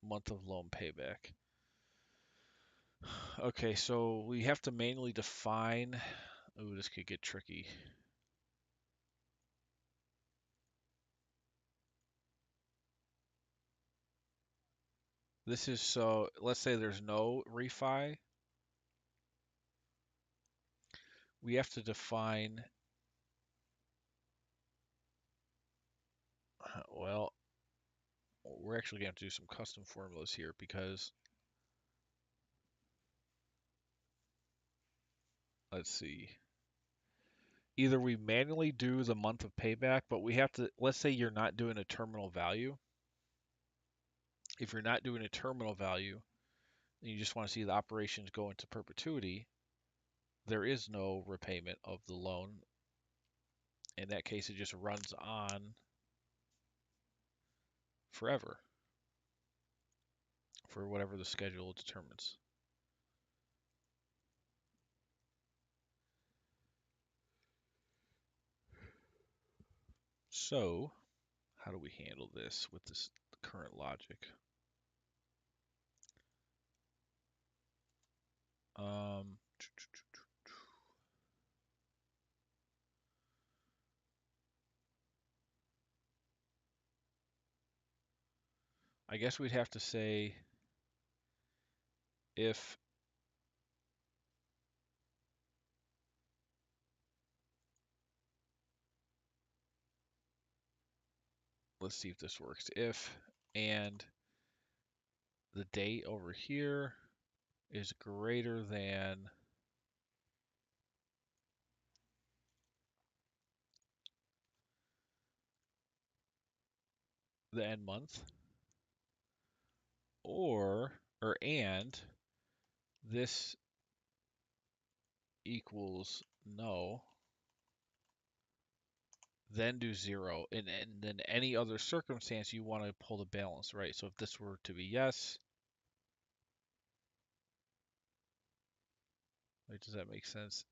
Month of loan payback. Okay, so we have to manually define. Ooh, this could get tricky. This is so, let's say there's no refi. We have to define, well, we're actually going to have to do some custom formulas here because, let's see. Either we manually do the month of payback, but we have to, let's say you're not doing a terminal value. If you're not doing a terminal value, and you just want to see the operations go into perpetuity, there is no repayment of the loan. In that case, it just runs on forever for whatever the schedule determines. So, how do we handle this with this current logic? I guess we'd have to say if let's see if this works. If and the date over here is greater than the end month, or and this equals no, then do 0. And then any other circumstance you want to pull the balance, right? So if this were to be yes, right, does that make sense?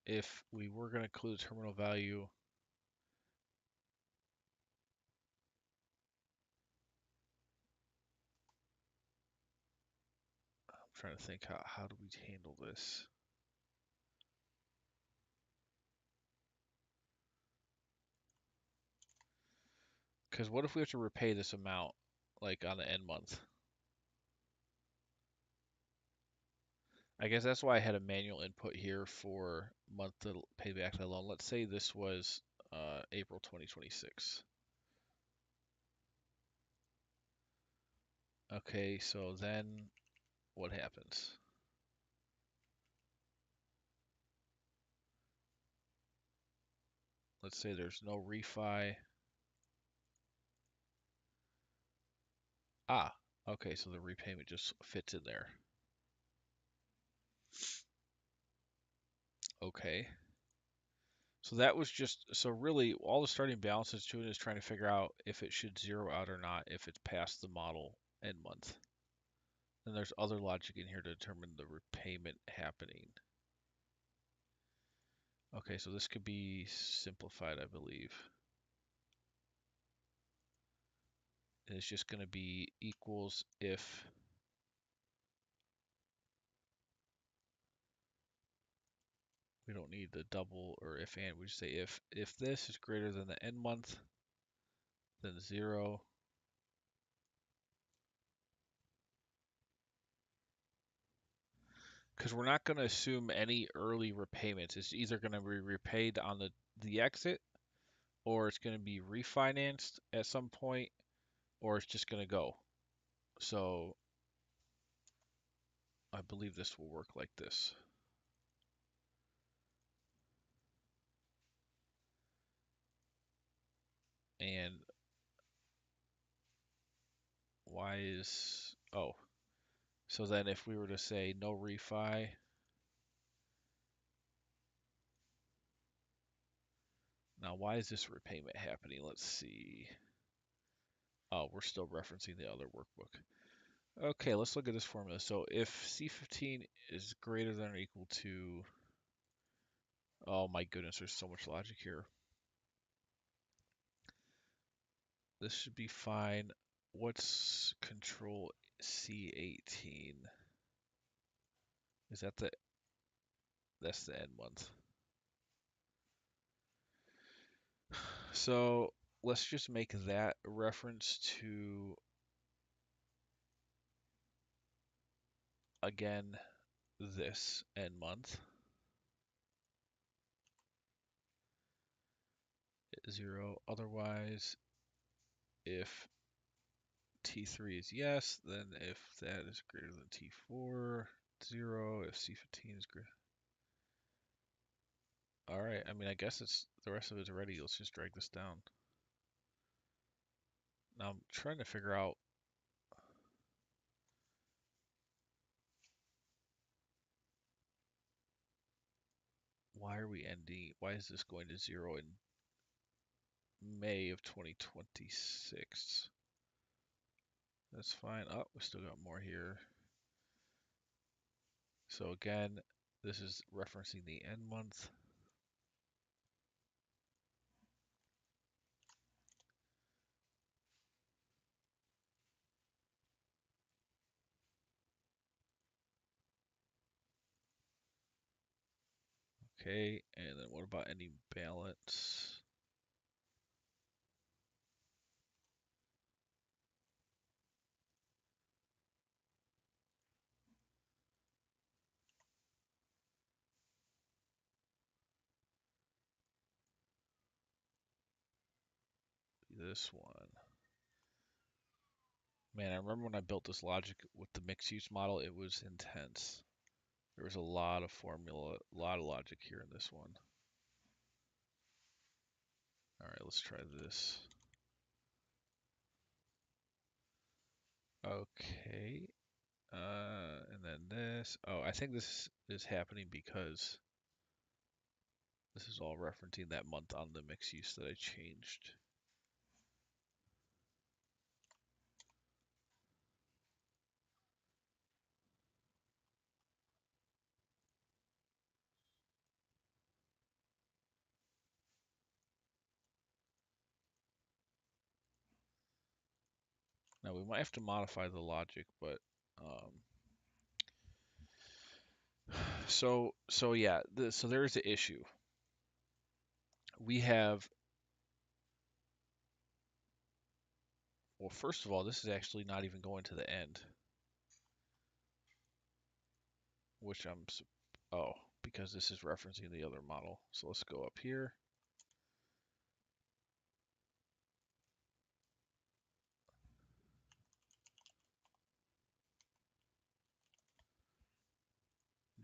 If we were going to include a terminal value, I'm trying to think how do we handle this? Because what if we have to repay this amount, like on the end month? I guess that's why I had a manual input here for month to pay back that loan. Let's say this was April 2026. Okay, so then what happens? Let's say there's no refi. Ah, okay, so the repayment just fits in there. Okay. So that was just, so really all the starting balance is doing is trying to figure out if it should zero out or not if it's past the model end month. Then there's other logic in here to determine the repayment happening. Okay, so this could be simplified, I believe. And it's just going to be equals if we don't need the double or if and, we just say if this is greater than the end month, then 0. Because we're not going to assume any early repayments. It's either going to be repaid on the exit, or it's going to be refinanced at some point, or it's just going to go. So I believe this will work like this. And why is, oh, so then if we were to say no refi, now why is this repayment happening? Let's see. Oh, we're still referencing the other workbook. Okay, let's look at this formula. So if C15 is greater than or equal to, oh my goodness, there's so much logic here. This should be fine. What's control C18? Is that that's the end month. So let's just make that reference to, again, this end month. 0. Otherwise, if T3 is yes, then if that is greater than T4, 0. If C15 is greater. All right. I mean, I guess it's the rest of it's ready. Let's just drag this down. Now I'm trying to figure out why are we ending? Why is this going to 0 in May of 2026? That's fine. Oh, we still got more here. So again, this is referencing the end month. Okay, and then what about ending balance? This one. Man, I remember when I built this logic with the mixed use model, it was intense. There was a lot of formula, a lot of logic here in this one. All right, let's try this. Okay, and then this. Oh, I think this is happening because this is all referencing that month on the mixed use that I changed. Now we might have to modify the logic, but so yeah, so there is an issue. We have, well, first of all, this is actually not even going to the end, which oh, because this is referencing the other model. So let's go up here.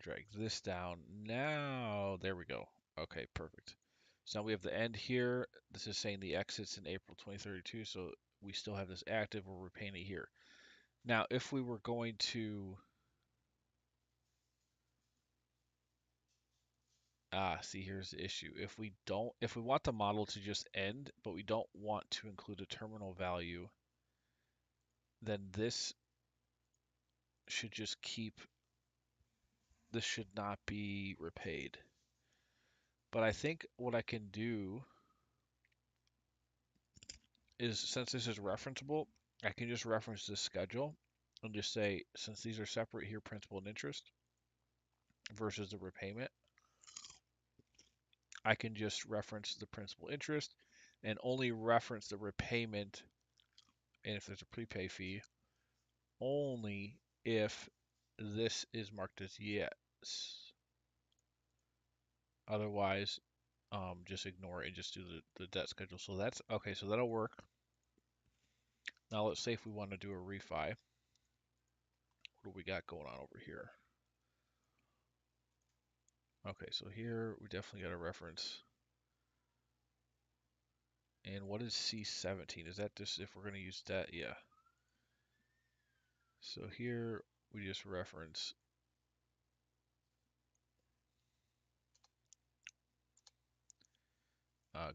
Drag this down. Now, there we go. Okay, perfect. So now we have the end here. This is saying the exit's in April 2032, so we still have this active. We're repaying it here. Now, if we were going to, see, here's the issue. If we want the model to just end, but we don't want to include a terminal value, then should just keep, this should not be repaid. But I think what I can do is, since this is referenceable, I can just reference this schedule and just say, since these are separate here, principal and interest versus the repayment, I can just reference the principal interest and only reference the repayment, and if there's a prepay fee, only if this is marked as yes. Otherwise, just ignore it and just do the debt schedule. So that's okay, so that'll work. Now let's say if we want to do a refi. what do we got going on over here? Okay, so here we definitely got a reference. And what is C17? Is that just if we're going to use that? Yeah. So here we just reference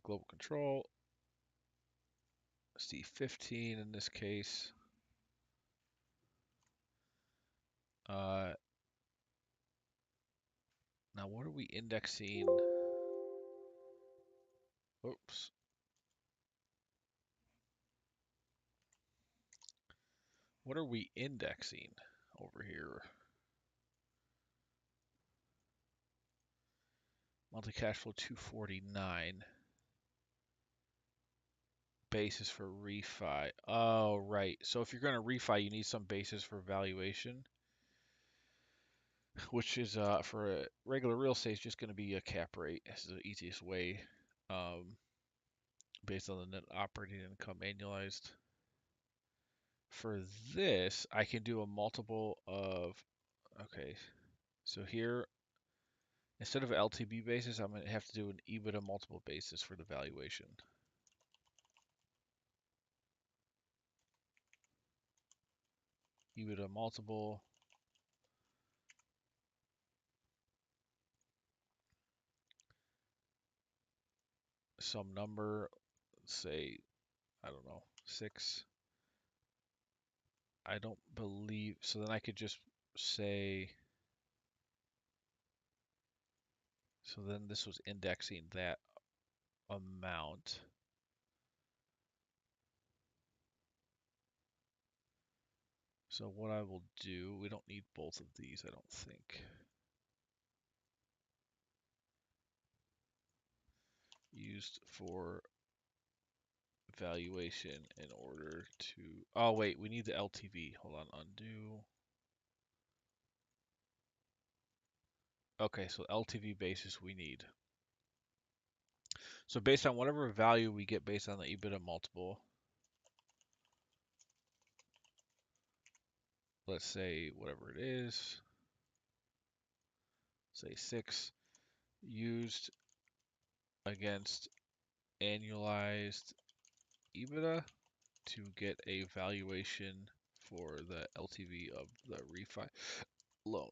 global control, C15 in this case. Now what are we indexing? Oops. What are we indexing over here? Monthly cash flow 249. Basis for refi. Oh, right. So if you're going to refi, you need some basis for valuation, which is for a regular real estate, it's just going to be a cap rate. This is the easiest way, um, based on the net operating income annualized. For this, I can do a multiple of, okay, so here, instead of LTV basis, I'm going to have to do an EBITDA multiple basis for the valuation. EBITDA multiple. Some number, say, I don't know, 6. I don't believe, so then I could just say, so then this was indexing that amount. So what I will do, we don't need both of these, I don't think. Used for valuation in order to, oh wait, we need the LTV. Hold on, undo. Okay, so LTV basis we need. So based on whatever value we get based on the EBITDA multiple, let's say whatever it is, say 6, used against annualized EBITDA to get a valuation for the LTV of the refi loan.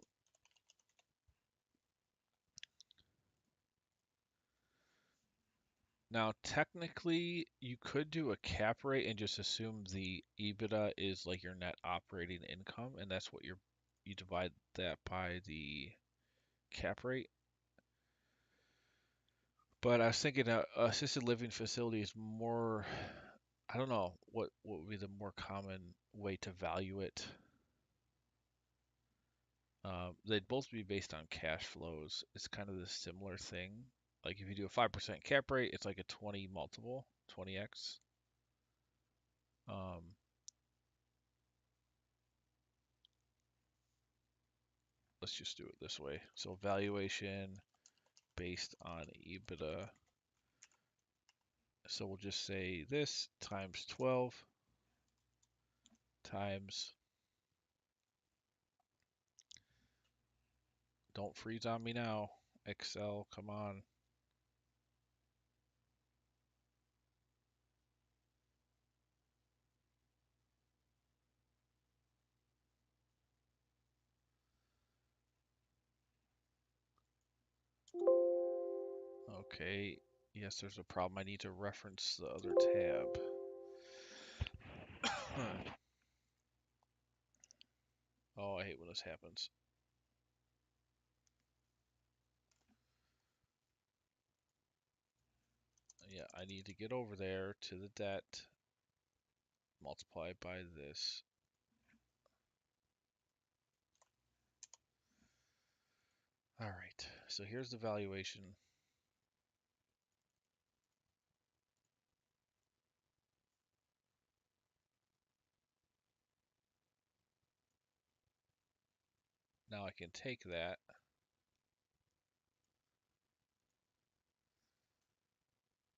Now, technically, you could do a cap rate and just assume the EBITDA is like your net operating income, and that's what you divide that by the cap rate. But I was thinking a assisted living facility is more, I don't know, what would be the more common way to value it? They'd both be based on cash flows. It's kind of the similar thing. Like if you do a 5% cap rate, it's like a 20 multiple, 20x. Um, let's just do it this way. So valuation based on EBITDA. So we'll just say this times 12 times, don't freeze on me now, Excel, come on. Okay, yes, there's a problem. I need to reference the other tab. Oh, I hate when this happens. Yeah, I need to get over there to the debt, multiply by this. All right, so here's the valuation. Now I can take that.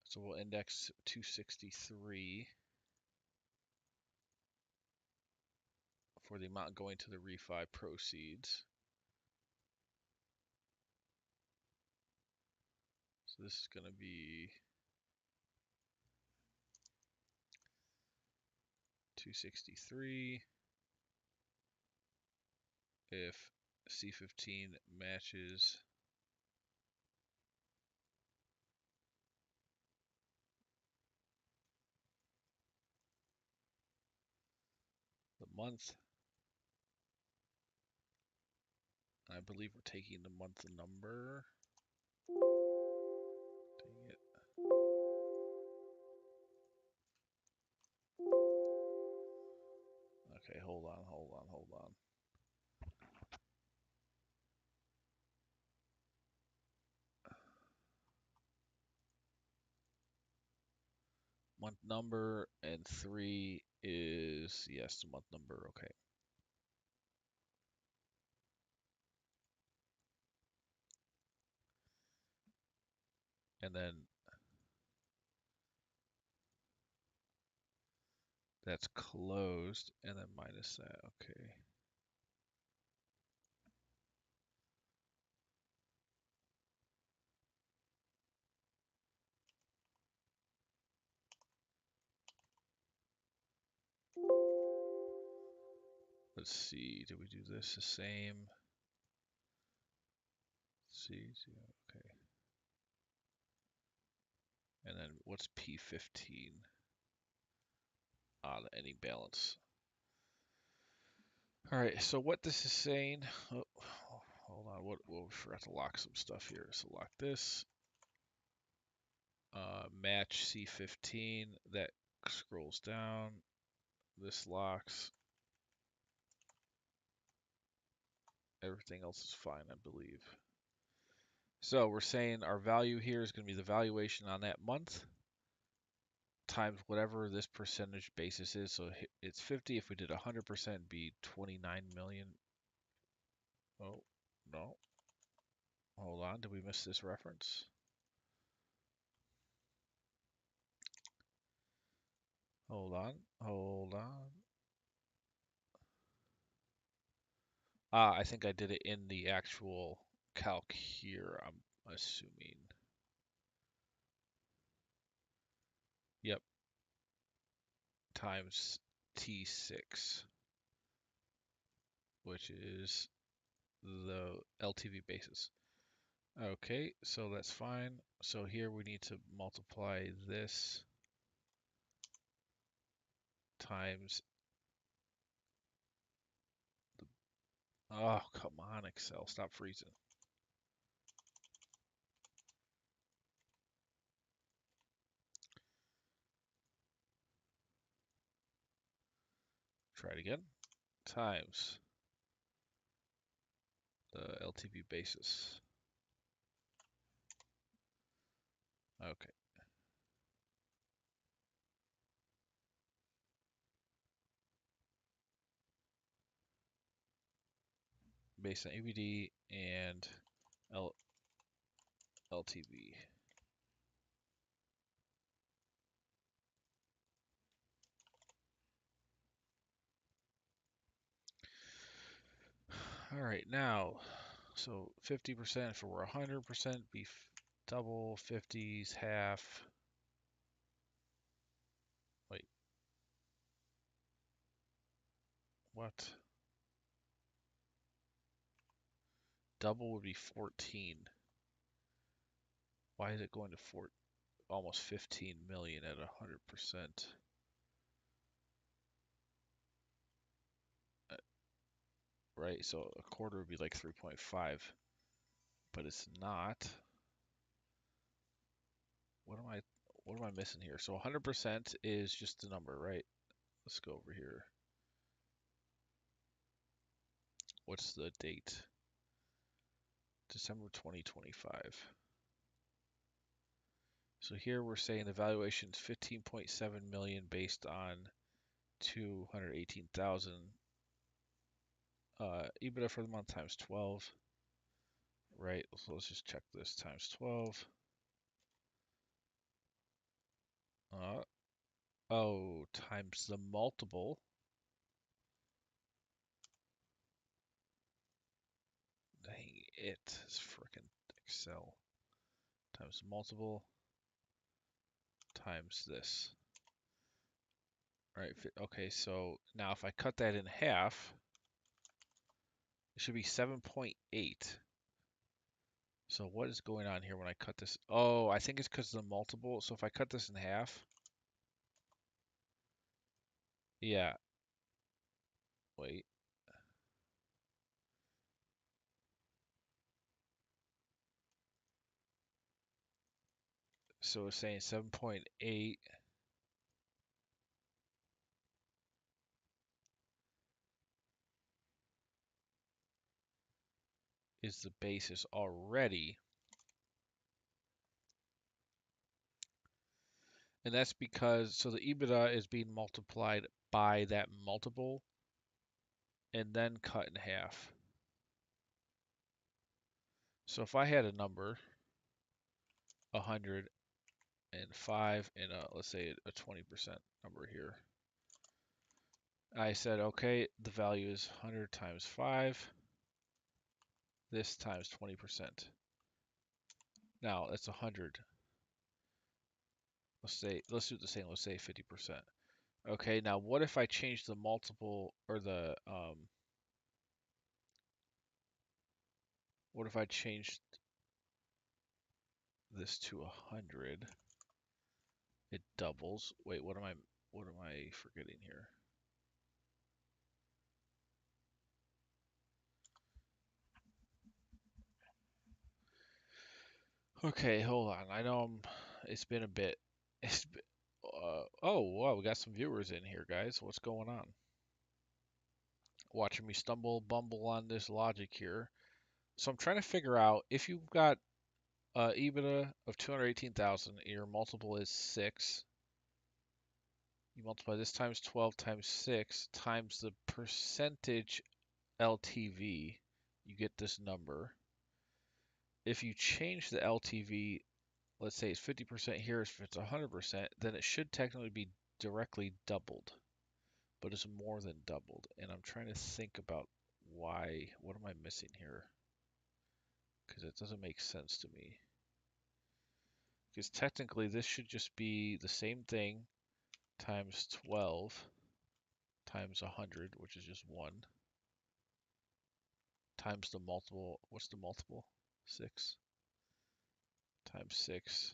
So we'll index 263 for the amount going to the refi proceeds. So this is going to be 263 if C15 matches the month. I believe we're taking the month number. Dang it. Okay, hold on. Month number and 3 is, yes, the month number. Okay. And then that's closed, and then minus that. Okay. Let's see. Did we do this the same? Let's see. Okay. And then what's P15? On any balance. All right. So what this is saying. Oh, hold on. We forgot to lock some stuff here. So lock this. Match C15. That scrolls down. This locks. Everything else is fine, I believe. So we're saying our value here is going to be the valuation on that month times whatever this percentage basis is. So it's 50. If we did 100%, it'd be 29 million. Oh, no. Hold on. Did we miss this reference? Hold on. I think I did it in the actual calc here, I'm assuming. Yep. Times T6, which is the LTV basis. Okay, so that's fine. So here we need to multiply this times the, oh, come on, Excel, stop freezing. Try it again. Times the LTV basis. Okay. Based on EBD and LTV. All right, now, so 50% for 100%, be double, 50s, half. Wait, what? Double would be 14. Why is it going to almost 15 million at 100%? Right, so a quarter would be like 3.5, but it's not. What am I missing here? So 100% is just the number, right? Let's go over here. What's the date? December 2025. So here we're saying the valuation is 15.7 million based on 218,000. Ebitda for the month times 12. Right, so let's just check this times 12. Oh, times the multiple. It's freaking Excel times multiple times this. All right, okay, so now if I cut that in half, it should be 7.8. So what is going on here when I cut this? Oh, I think it's because of the multiple. So if I cut this in half, yeah, wait. So it's saying 7.8 is the basis already. And that's because, so the EBITDA is being multiplied by that multiple and then cut in half. So if I had a number, 105, and let's say a 20% number here. I said, okay, the value is 100 times 5, this times 20%. Now, it's 100. Let's do the same, let's say 50%. Okay, now what if I change the multiple, or what if I changed this to 100? It doubles. Wait, what am I forgetting here? Okay, hold on. I know it's been a bit. It's been, oh, wow, we got some viewers in here, guys. What's going on? Watching me stumble, bumble on this logic here. So I'm trying to figure out if you've got EBITDA of 218,000, your multiple is 6. You multiply this times 12 times 6 times the percentage LTV, you get this number. If you change the LTV, let's say it's 50% here, if it's 100%, then it should technically be directly doubled, but it's more than doubled. And I'm trying to think about why, what am I missing here? Because it doesn't make sense to me. Because technically this should just be the same thing times 12 times 100, which is just 1, times the multiple. What's the multiple? 6 times 6.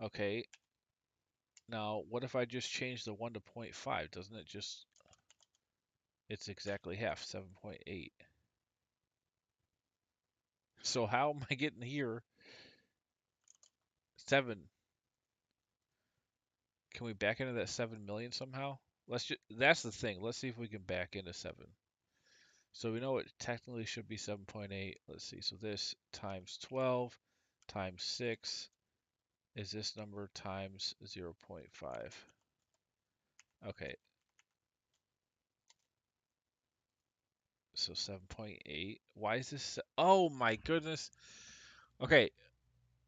Okay, now what if I just change the 1 to 0.5? Doesn't it just, it's exactly half, 7.8. So how am I getting here? 7. Can we back into that 7 million somehow? That's the thing. Let's see if we can back into 7. So we know it technically should be 7.8. Let's see. So this times 12 times 6 is this number times 0.5. Okay. So 7.8. Why is this? Oh my goodness. Okay.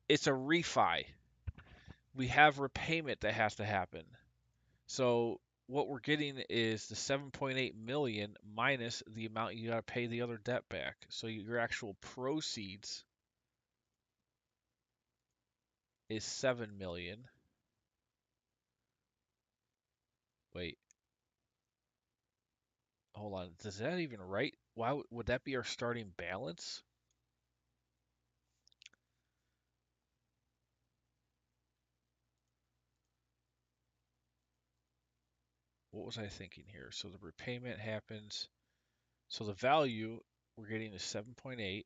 It's a refi. We have repayment that has to happen. So what we're getting is the 7.8 million minus the amount you got to pay the other debt back. So your actual proceeds is 7 million. Wait, hold on. Does that even right? Why would that be our starting balance? What was I thinking here? So the repayment happens. So the value we're getting is 7.8,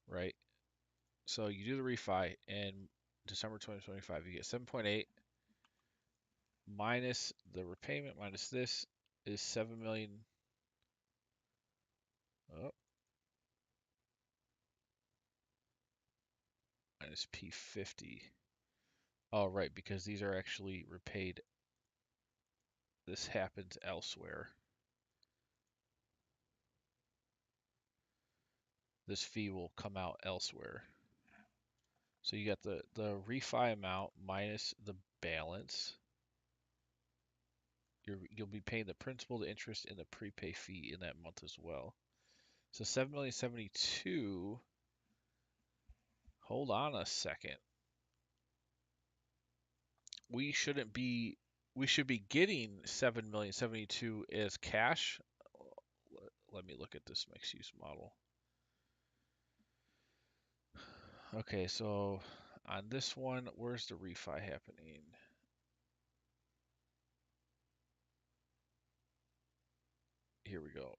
right? So you do the refi in December 2025, you get 7.8 minus the repayment minus this is 7 million. Oh, minus P50. Oh, right, because these are actually repaid. This happens elsewhere. This fee will come out elsewhere. So you got the refi amount minus the balance. You'll be paying the principal, the interest, and the prepay fee in that month as well. So 7,072,000. Hold on a second. We shouldn't be. We should be getting 7,072,000 as cash. Let me look at this mixed use model. Okay, so on this one, where's the refi happening? Here we go.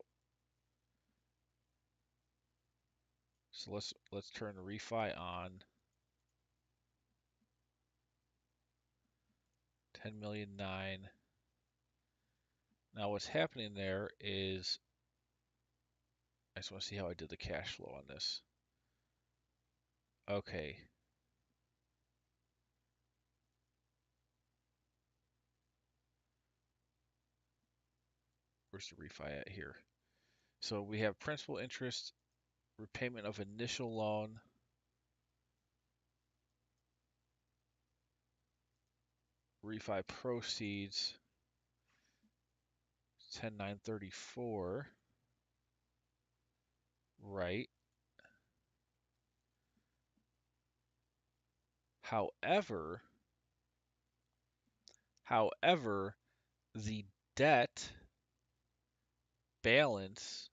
So let's turn the refi on. 10,000,009. Now what's happening there is I just want to see how I did the cash flow on this. Okay. Where's the refi at here? So we have principal, interest, repayment of initial loan, refi proceeds, 10,934, right? However, the debt balance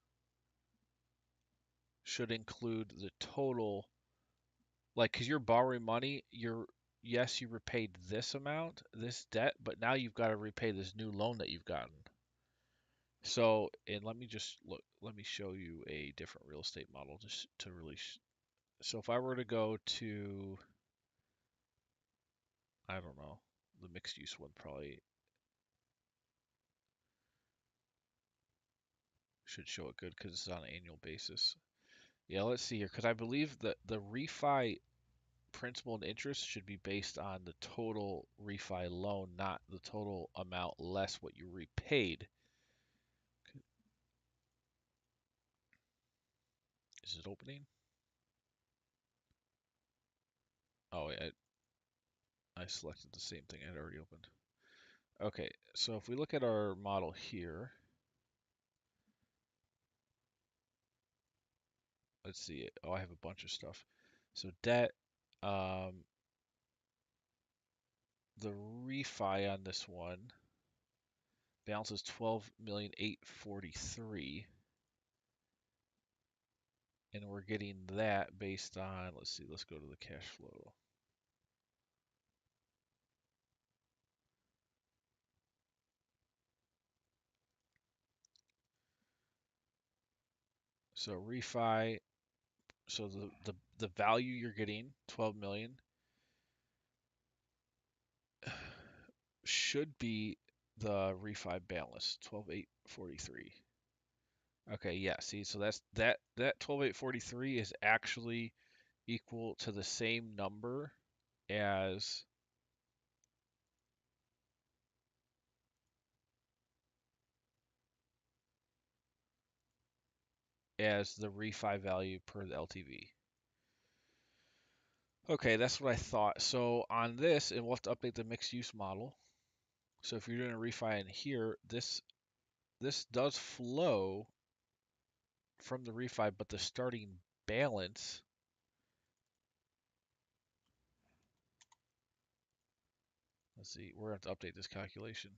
should include the total, like, because you're borrowing money, yes, you repaid this amount, this debt, but now you've got to repay this new loan that you've gotten. So, and let me just look, let me show you a different real estate model just to really, so if I were to go to, I don't know, the mixed use one probably should show it good because it's on an annual basis. Yeah, let's see here, because I believe that the refi principal and interest should be based on the total refi loan, not the total amount less what you repaid. Is it opening? Oh, I selected the same thing I had already opened. Okay, so if we look at our model here, let's see. Oh, I have a bunch of stuff. So debt, um, the refi on this one balance is 12,843,000, and we're getting that based on, let's see, let's go to the cash flow. So refi, so the value you're getting, 12 million, should be the refi balance, 12,843. Okay, yeah, see, so that 12,843 is actually equal to the same number as the refi value per the LTV. Okay, that's what I thought. So on this, and we'll have to update the mixed use model. So if you're doing a refi in here, this does flow from the refi, but the starting balance, let's see, we're going to have to update this calculation.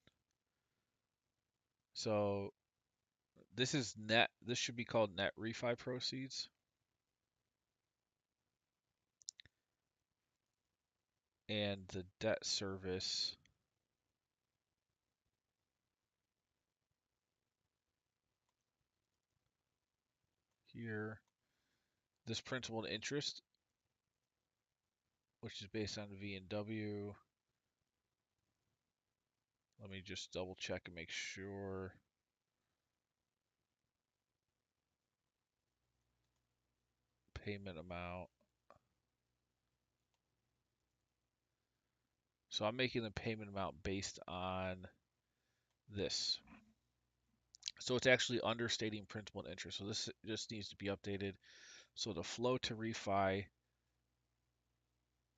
So this is net, this should be called net refi proceeds. And the debt service here, this principal and interest, which is based on V and W. Let me just double check and make sure. Payment amount. So I'm making the payment amount based on this. So it's actually understating principal and interest. So this just needs to be updated. So the flow to refi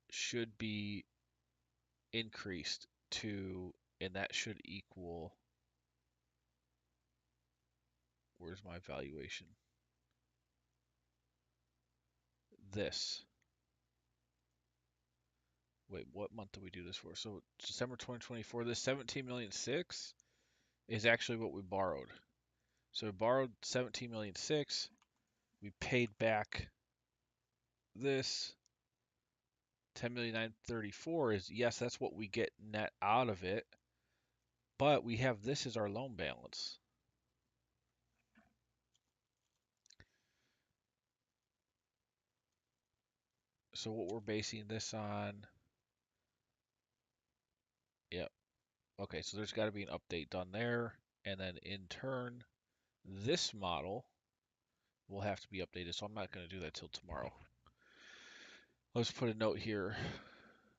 should be increased to, and that should equal Where's my valuation? This. Wait, what month did we do this for? So December 2024, this 17,600,000 is actually what we borrowed. So we borrowed 17,600,000. We paid back this 10,934 is, yes, that's what we get net out of it. But we have this as our loan balance. So what we're basing this on, yep. Okay, so there's got to be an update done there. And then in turn, this model will have to be updated. So I'm not going to do that till tomorrow. Let's put a note here.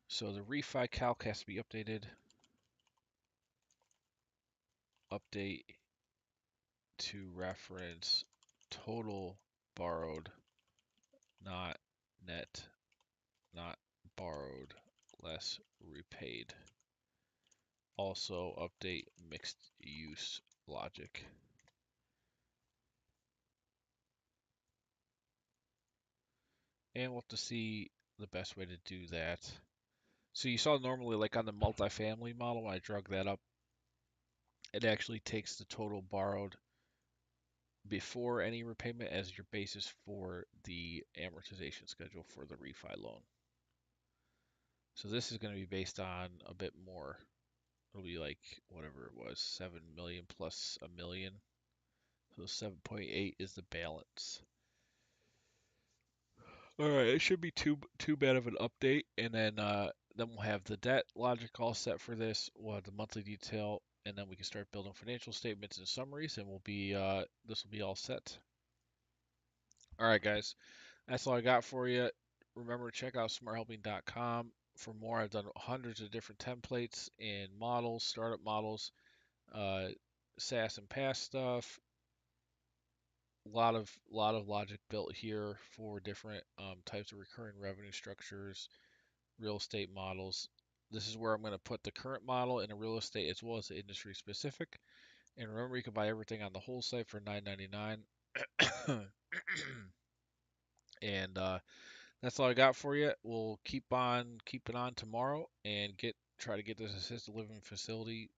So the refi calc has to be updated. Update to reference total borrowed, not net, not borrowed, less repaid. Also update mixed use logic. And we'll have to see the best way to do that. So you saw normally like on the multifamily model, when I drug that up, it actually takes the total borrowed before any repayment as your basis for the amortization schedule for the refi loan. So this is going to be based on a bit more. It'll be like whatever it was, 7 million plus a million. So 7.8 is the balance. All right, it should be too bad of an update, and then we'll have the debt logic all set for this. We'll have the monthly detail, and then we can start building financial statements and summaries, and this will be all set. All right, guys, that's all I got for you. Remember to check out smarthelping.com for more. I've done hundreds of different templates and models, startup models, uh, SaaS and PaaS stuff. Lot of logic built here for different types of recurring revenue structures, real estate models. This is where I'm going to put the current model in a real estate as well as the industry specific. And remember, you can buy everything on the whole site for $9.99. And that's all I got for you. We'll keep on keeping on tomorrow and try to get this assisted living facility